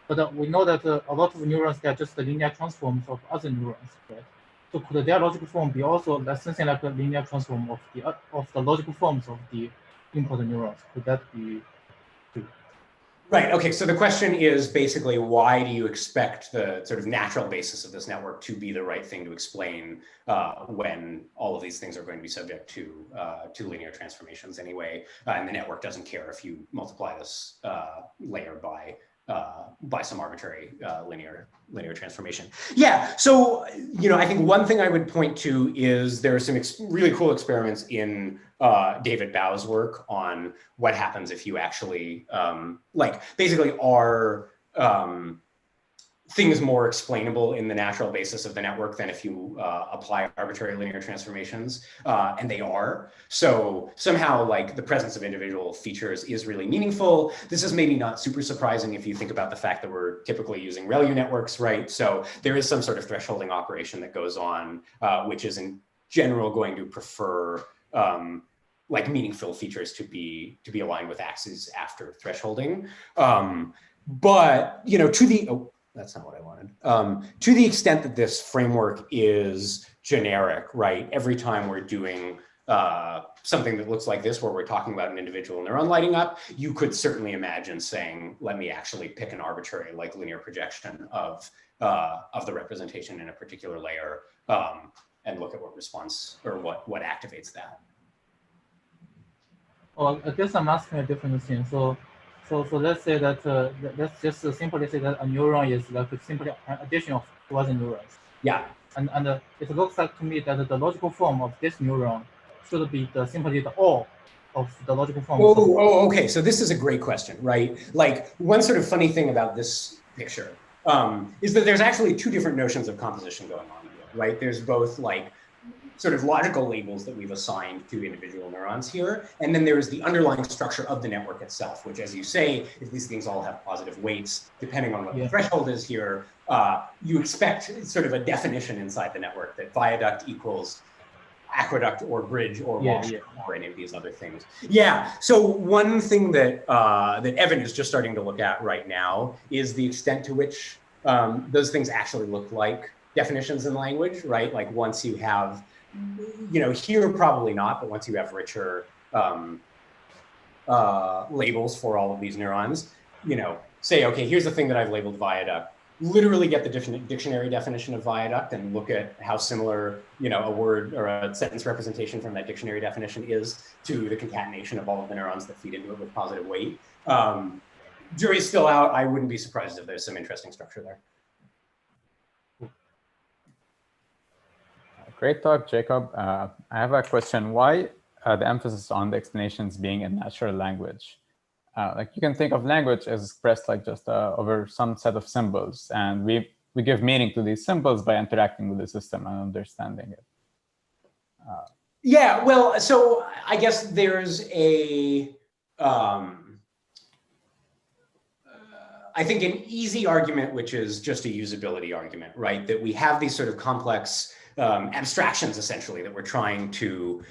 But we know that a lot of neurons, they are just the linear transforms of other neurons, right? So could their logical form be also something like a linear transform of the logical forms of the input neurons? Could that be true? Right, okay, so the question is basically, why do you expect the sort of natural basis of this network to be the right thing to explain when all of these things are going to be subject to linear transformations anyway, and the network doesn't care if you multiply this layer by some arbitrary linear transformation. Yeah, so I think one thing I would point to is there are some really cool experiments in David Bau's work on what happens if you actually basically are things more explainable in the natural basis of the network than if you apply arbitrary linear transformations, and they are. So somehow the presence of individual features is really meaningful. This is maybe not super surprising if you think about the fact that we're typically using ReLU networks, right? So there is some sort of thresholding operation that goes on, which is in general going to prefer meaningful features to be aligned with axes after thresholding. But that's not what I wanted. To the extent that this framework is generic, right? Every time we're doing something that looks like this, where we're talking about an individual neuron lighting up, you could certainly imagine saying, let me actually pick an arbitrary linear projection of the representation in a particular layer and look at what response or what activates that. Well, I guess I'm asking a different thing. So let's say that let's just simply say that a neuron is simply an addition of two other neurons. Yeah. And it looks like to me that the logical form of this neuron should be simply the all of the logical form. Okay. So this is a great question, right? One sort of funny thing about this picture is that there's actually two different notions of composition going on here, right? There's both sort of logical labels that we've assigned to individual neurons here. And then there's the underlying structure of the network itself, which, as you say, if these things all have positive weights, depending on what the threshold is here, you expect sort of a definition inside the network that viaduct equals aqueduct or bridge or wash or any of these other things. Yeah, so one thing that Evan is just starting to look at right now is the extent to which those things actually look like definitions in language, right? Once you have here probably not, but once you have richer labels for all of these neurons, say, okay, here's the thing that I've labeled viaduct, literally get the dictionary definition of viaduct and look at how similar, a word or a sentence representation from that dictionary definition is to the concatenation of all of the neurons that feed into it with positive weight. Jury's still out. I wouldn't be surprised if there's some interesting structure there. Great talk, Jacob. I have a question. Why the emphasis on the explanations being in natural language? You can think of language as expressed just over some set of symbols, and we give meaning to these symbols by interacting with the system and understanding it. Yeah, well, so I guess there's I think an easy argument, which is just a usability argument, right? That we have these sort of complex abstractions, essentially, that we're trying to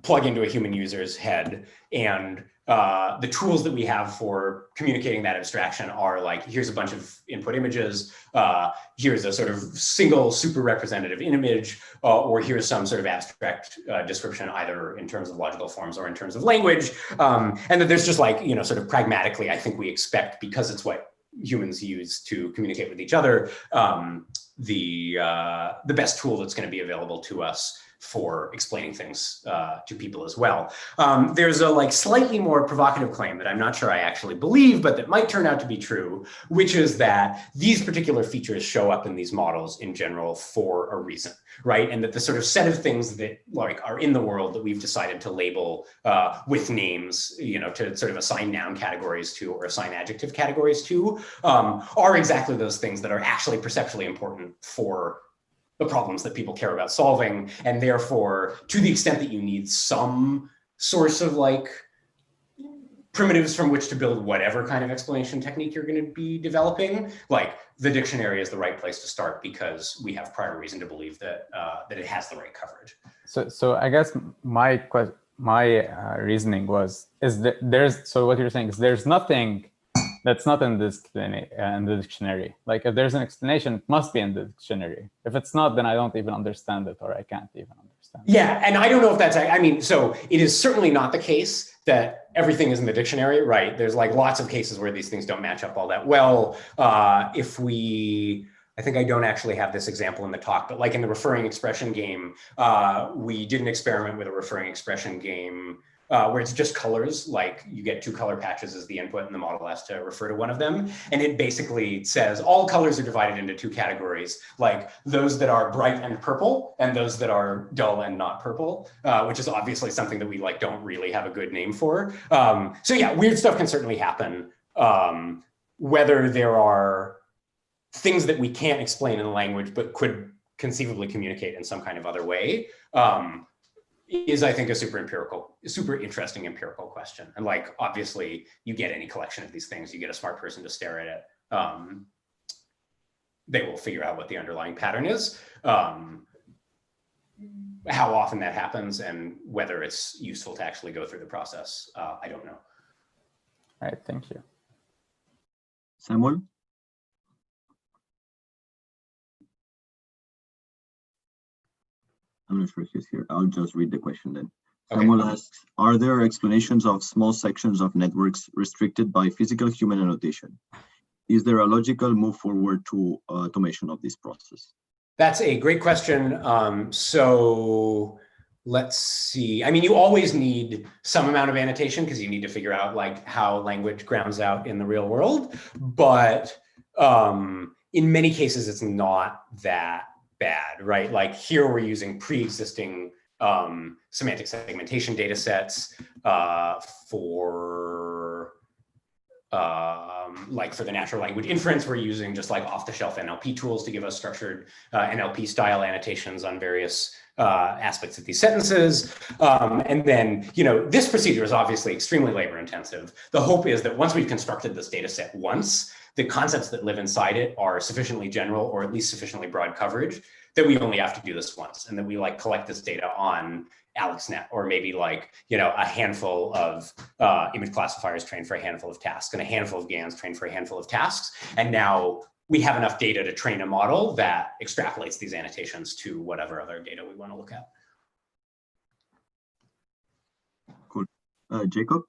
plug into a human user's head. And the tools that we have for communicating that abstraction are here's a bunch of input images, here's a sort of single super representative image, or here's some sort of abstract description, either in terms of logical forms or in terms of language. And that there's just sort of pragmatically, I think we expect, because it's what humans use to communicate with each other, the best tool that's going to be available to us for explaining things to people as well. There's a like slightly more provocative claim that I'm not sure I actually believe, but that might turn out to be true, which is that these particular features show up in these models in general for a reason, right? And that the sort of set of things that like are in the world that we've decided to label with names, you know, to sort of assign noun categories to or assign adjective categories to, are exactly those things that are actually perceptually important for the problems that people care about solving. And therefore, to the extent that you need some source of like primitives from which to build whatever kind of explanation technique you're going to be developing, like the dictionary is the right place to start because we have prior reason to believe that that it has the right coverage. So I guess my reasoning was so what you're saying is there's nothing that's not in the dictionary. Like if there's an explanation, it must be in the dictionary. If it's not, then I don't even understand it, or I can't even understand it. Yeah, and I don't know if that's, I mean, so it is certainly not the case that everything is in the dictionary, right? There's like lots of cases where these things don't match up all that well. I think I don't actually have this example in the talk, but like in the referring expression game, we did an experiment with a referring expression game where it's just colors, like you get 2 color patches as the input and the model has to refer to one of them. And it basically says all colors are divided into 2 categories, like those that are bright and purple and those that are dull and not purple, which is obviously something that we like don't really have a good name for. So yeah, weird stuff can certainly happen. Whether there are things that we can't explain in the language, but could conceivably communicate in some kind of other way, is I think a super interesting empirical question. And like, obviously you get any collection of these things, you get a smart person to stare at it. They will figure out what the underlying pattern is. How often that happens and whether it's useful to actually go through the process, I don't know. All right, thank you. Samuel? I'm not sure he's here. I'll just read the question then. Okay. Samuel asks, are there explanations of small sections of networks restricted by physical human annotation? Is there a logical move forward to automation of this process? That's a great question. So let's see. I mean, you always need some amount of annotation because you need to figure out like how language grounds out in the real world. But in many cases, it's not that bad, right? Like here we're using pre-existing semantic segmentation data sets for the natural language inference. We're using just like off-the-shelf NLP tools to give us structured NLP style annotations on various aspects of these sentences. And then, you know, this procedure is obviously extremely labor intensive. The hope is that once we've constructed this data set once, the concepts that live inside it are sufficiently general or at least sufficiently broad coverage that we only have to do this once. And then we like collect this data on AlexNet, or maybe like, you know, a handful of image classifiers trained for a handful of tasks and a handful of GANs trained for a handful of tasks. And now we have enough data to train a model that extrapolates these annotations to whatever other data we want to look at. Cool. Jacob?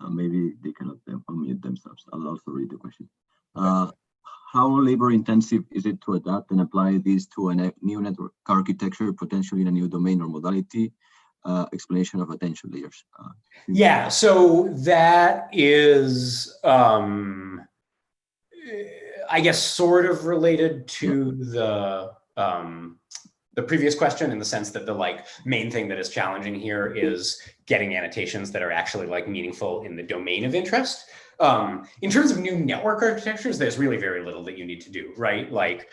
Maybe they cannot unmute themselves. I'll also read the question. How labor intensive is it to adapt and apply these to a new network architecture, potentially in a new domain or modality? Explanation of attention layers. Yeah, so that is, I guess, sort of related to the previous question, in the sense that the like main thing that is challenging here is getting annotations that are actually like meaningful in the domain of interest. In terms of new network architectures, there's really very little that you need to do, right? Like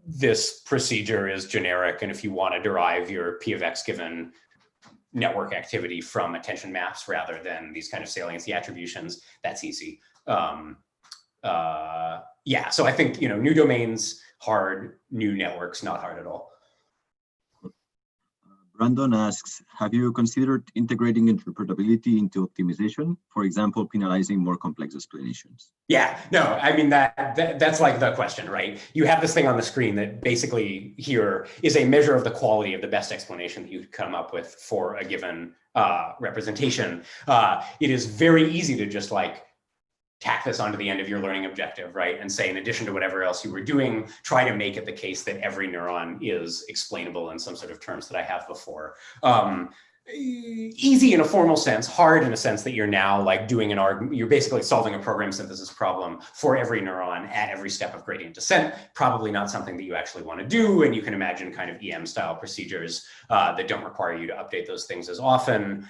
this procedure is generic, and if you want to derive your P of X given network activity from attention maps rather than these kind of saliency attributions, that's easy. Yeah, so I think, you know, new domains, hard, new networks, not hard at all. Brandon asks, have you considered integrating interpretability into optimization? For example, penalizing more complex explanations? Yeah, no, I mean, that's like the question, right? You have this thing on the screen that basically here is a measure of the quality of the best explanation that you could come up with for a given representation. It is very easy to just like tack this onto the end of your learning objective, right? And say, in addition to whatever else you were doing, try to make it the case that every neuron is explainable in some sort of terms that I have before. Easy in a formal sense, hard in a sense that you're now like doing an argument, you're basically solving a program synthesis problem for every neuron at every step of gradient descent. Probably not something that you actually want to do. And you can imagine kind of EM style procedures that don't require you to update those things as often.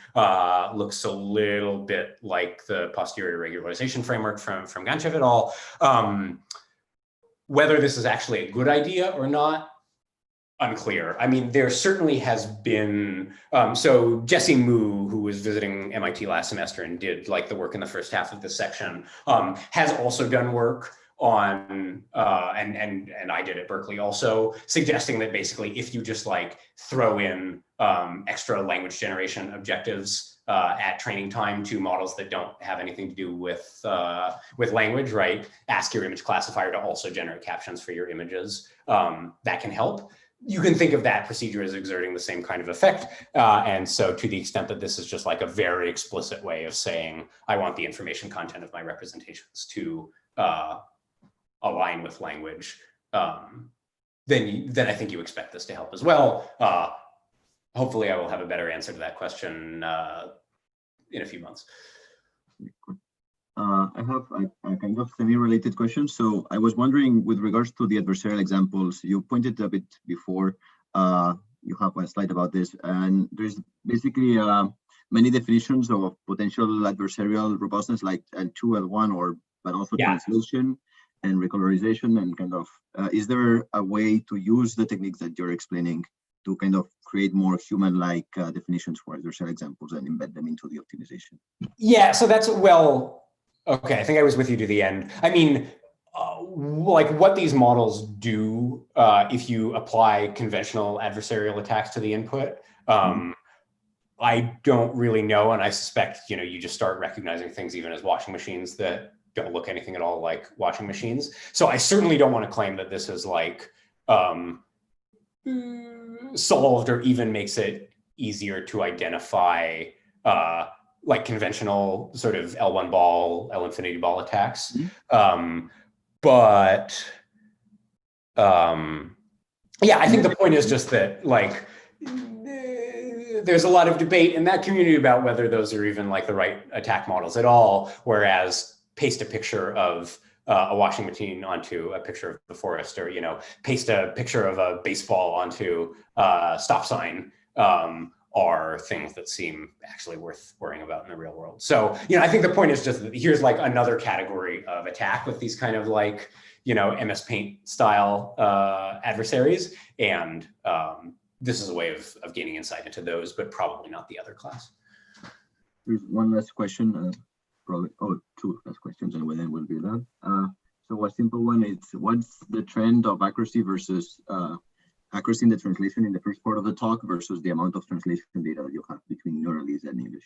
Looks a little bit like the posterior regularization framework from Ganchev et al. Whether this is actually a good idea or not, unclear. I mean, there certainly has been, so Jesse Mu, who was visiting MIT last semester and did like the work in the first half of this section, has also done work on, and I did at Berkeley also, suggesting that basically if you just like throw in extra language generation objectives at training time to models that don't have anything to do with language, right? Ask your image classifier to also generate captions for your images. That can help. You can think of that procedure as exerting the same kind of effect. And so to the extent that this is just like a very explicit way of saying, I want the information content of my representations to align with language, then I think you expect this to help as well. Hopefully I will have a better answer to that question in a few months. I have a kind of semi-related question. So I was wondering, with regards to the adversarial examples, you pointed a bit before, you have a slide about this, and there's basically many definitions of potential adversarial robustness, like L2, L1, but also translation and recolorization, and kind of, is there a way to use the techniques that you're explaining to kind of create more human-like definitions for adversarial examples and embed them into the optimization? Yeah, so that's, well, okay, I think I was with you to the end. I mean, like what these models do, if you apply conventional adversarial attacks to the input, I don't really know, and I suspect, you know, you just start recognizing things even as washing machines that don't look anything at all like washing machines. So I certainly don't want to claim that this is like solved or even makes it easier to identify like conventional sort of L1 ball, L infinity ball attacks. But yeah, I think the point is just that like, there's a lot of debate in that community about whether those are even like the right attack models at all, whereas paste a picture of a washing machine onto a picture of the forest, or, you know, paste a picture of a baseball onto a stop sign, are things that seem actually worth worrying about in the real world. So, you know, I think the point is just that here's like another category of attack with these kind of like, you know, MS Paint style adversaries. And this is a way of gaining insight into those, but probably not the other class. There's one last question, probably, two last questions, and then we'll be done. So a simple one is, what's the trend of accuracy versus accuracy in the translation in the first part of the talk versus the amount of translation data you have between Neuralese and English?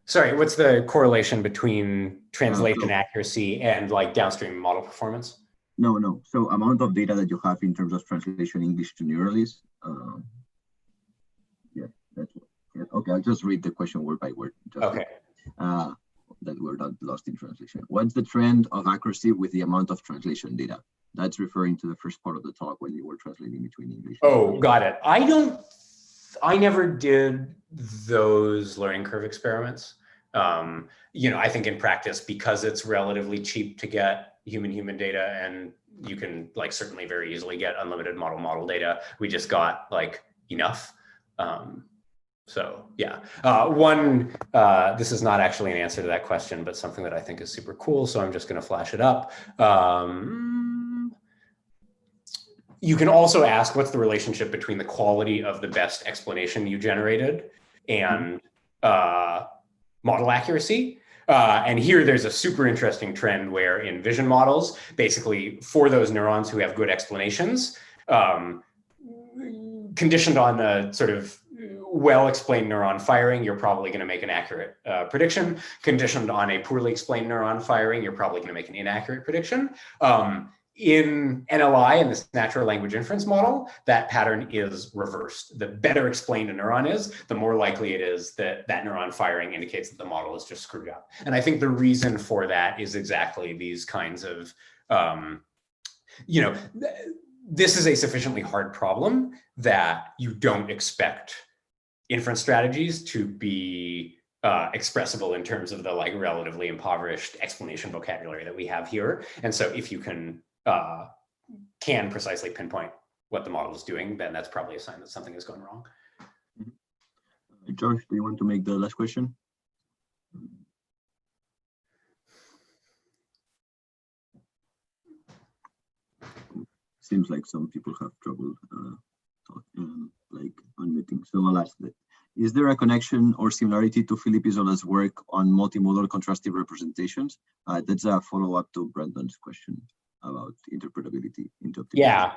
Sorry, what's the correlation between translation accuracy and like downstream model performance? No. So amount of data that you have in terms of translation English to Neuralese. Yeah, that's it. Okay, I'll just read the question word by word. Okay. That we're not lost in translation. What's the trend of accuracy with the amount of translation data? That's referring to the first part of the talk when you were translating between English. Oh, got it. I never did those learning curve experiments. You know, I think in practice, because it's relatively cheap to get human data, and you can like certainly very easily get unlimited model data, we just got like enough. So yeah, this is not actually an answer to that question, but something that I think is super cool. So I'm just going to flash it up. You can also ask, what's the relationship between the quality of the best explanation you generated and model accuracy? And here there's a super interesting trend where in vision models, basically for those neurons who have good explanations, conditioned on a sort of well-explained neuron firing, you're probably going to make an accurate prediction. Conditioned on a poorly explained neuron firing, you're probably going to make an inaccurate prediction. in NLI, in this natural language inference model, that pattern is reversed. The better explained a neuron is, the more likely it is that that neuron firing indicates that the model is just screwed up. And I think the reason for that is exactly these kinds of, this is a sufficiently hard problem that you don't expect inference strategies to be expressible in terms of the like relatively impoverished explanation vocabulary that we have here. And so if you can precisely pinpoint what the model is doing, then that's probably a sign that something is going wrong. George, do you want to make the last question? Seems like some people have trouble like unmuting, so I'll ask that. Is there a connection or similarity to Philippe Isola's work on multimodal contrastive representations? That's a follow-up to Brandon's question about interpretability into optimization. Yeah.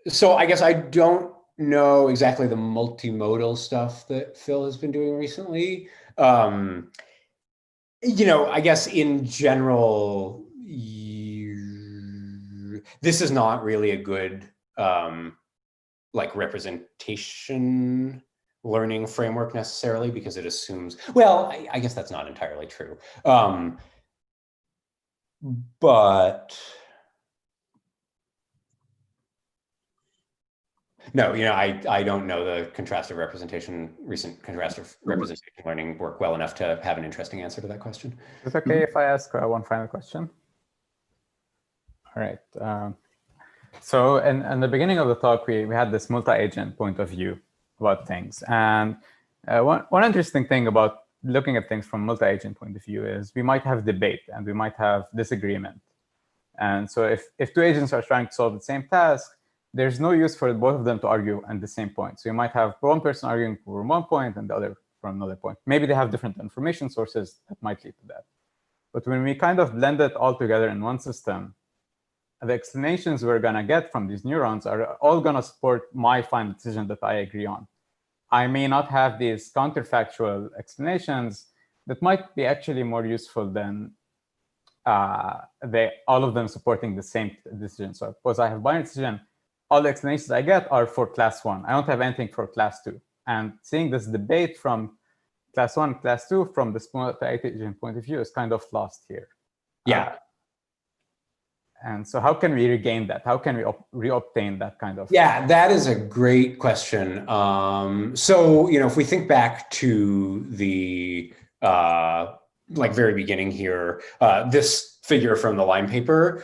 So I guess I don't know exactly the multimodal stuff that Phil has been doing recently. I guess in general, this is not really a good like representation learning framework necessarily, because it assumes, well, I guess that's not entirely true. But no, I don't know the contrastive representation, recent contrastive representation learning work well enough to have an interesting answer to that question. Is it okay if I ask one final question? All right. So in the beginning of the talk, we had this multi-agent point of view about things. And one interesting thing about looking at things from multi-agent point of view is we might have debate and we might have disagreement. And so if two agents are trying to solve the same task, there's no use for both of them to argue at the same point. So you might have one person arguing for one point and the other from another point. Maybe they have different information sources that might lead to that. But when we kind of blend it all together in one system, the explanations we're going to get from these neurons are all going to support my final decision that I agree on. I may not have these counterfactual explanations that might be actually more useful than all of them supporting the same decision. So suppose I have binary decision, all the explanations I get are for class 1. I don't have anything for class 2. And seeing this debate from class 1, class 2, from this multi-agent point of view is kind of lost here. Yeah. And so how can we regain that? How can we reobtain that kind of? Yeah, that is a great question. So, if we think back to the very beginning here, this figure from the line paper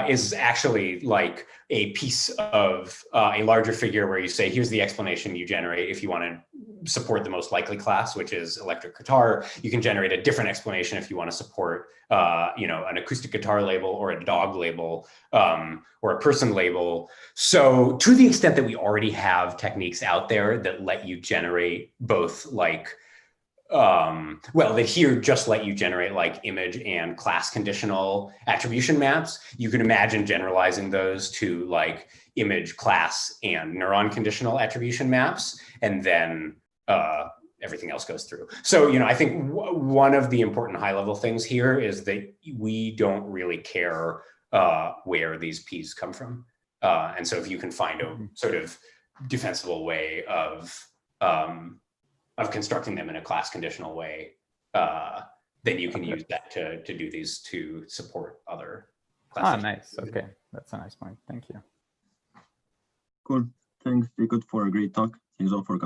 is actually like a piece of a larger figure where you say, here's the explanation you generate if you want to support the most likely class, which is electric guitar. You can generate a different explanation if you want to support an acoustic guitar label or a dog label or a person label. So to the extent that we already have techniques out there that let you generate both that here just let you generate like image and class conditional attribution maps. You can imagine generalizing those to like image, class, and neuron conditional attribution maps, and then everything else goes through. So, I think one of the important high-level things here is that we don't really care where these P's come from. And so if you can find a sort of defensible way of constructing them in a class conditional way, then you can use that to do these to support other classes. Nice. Okay, that's a nice point. Thank you. Cool. Thanks, Jacob, for a great talk. Thanks all for coming.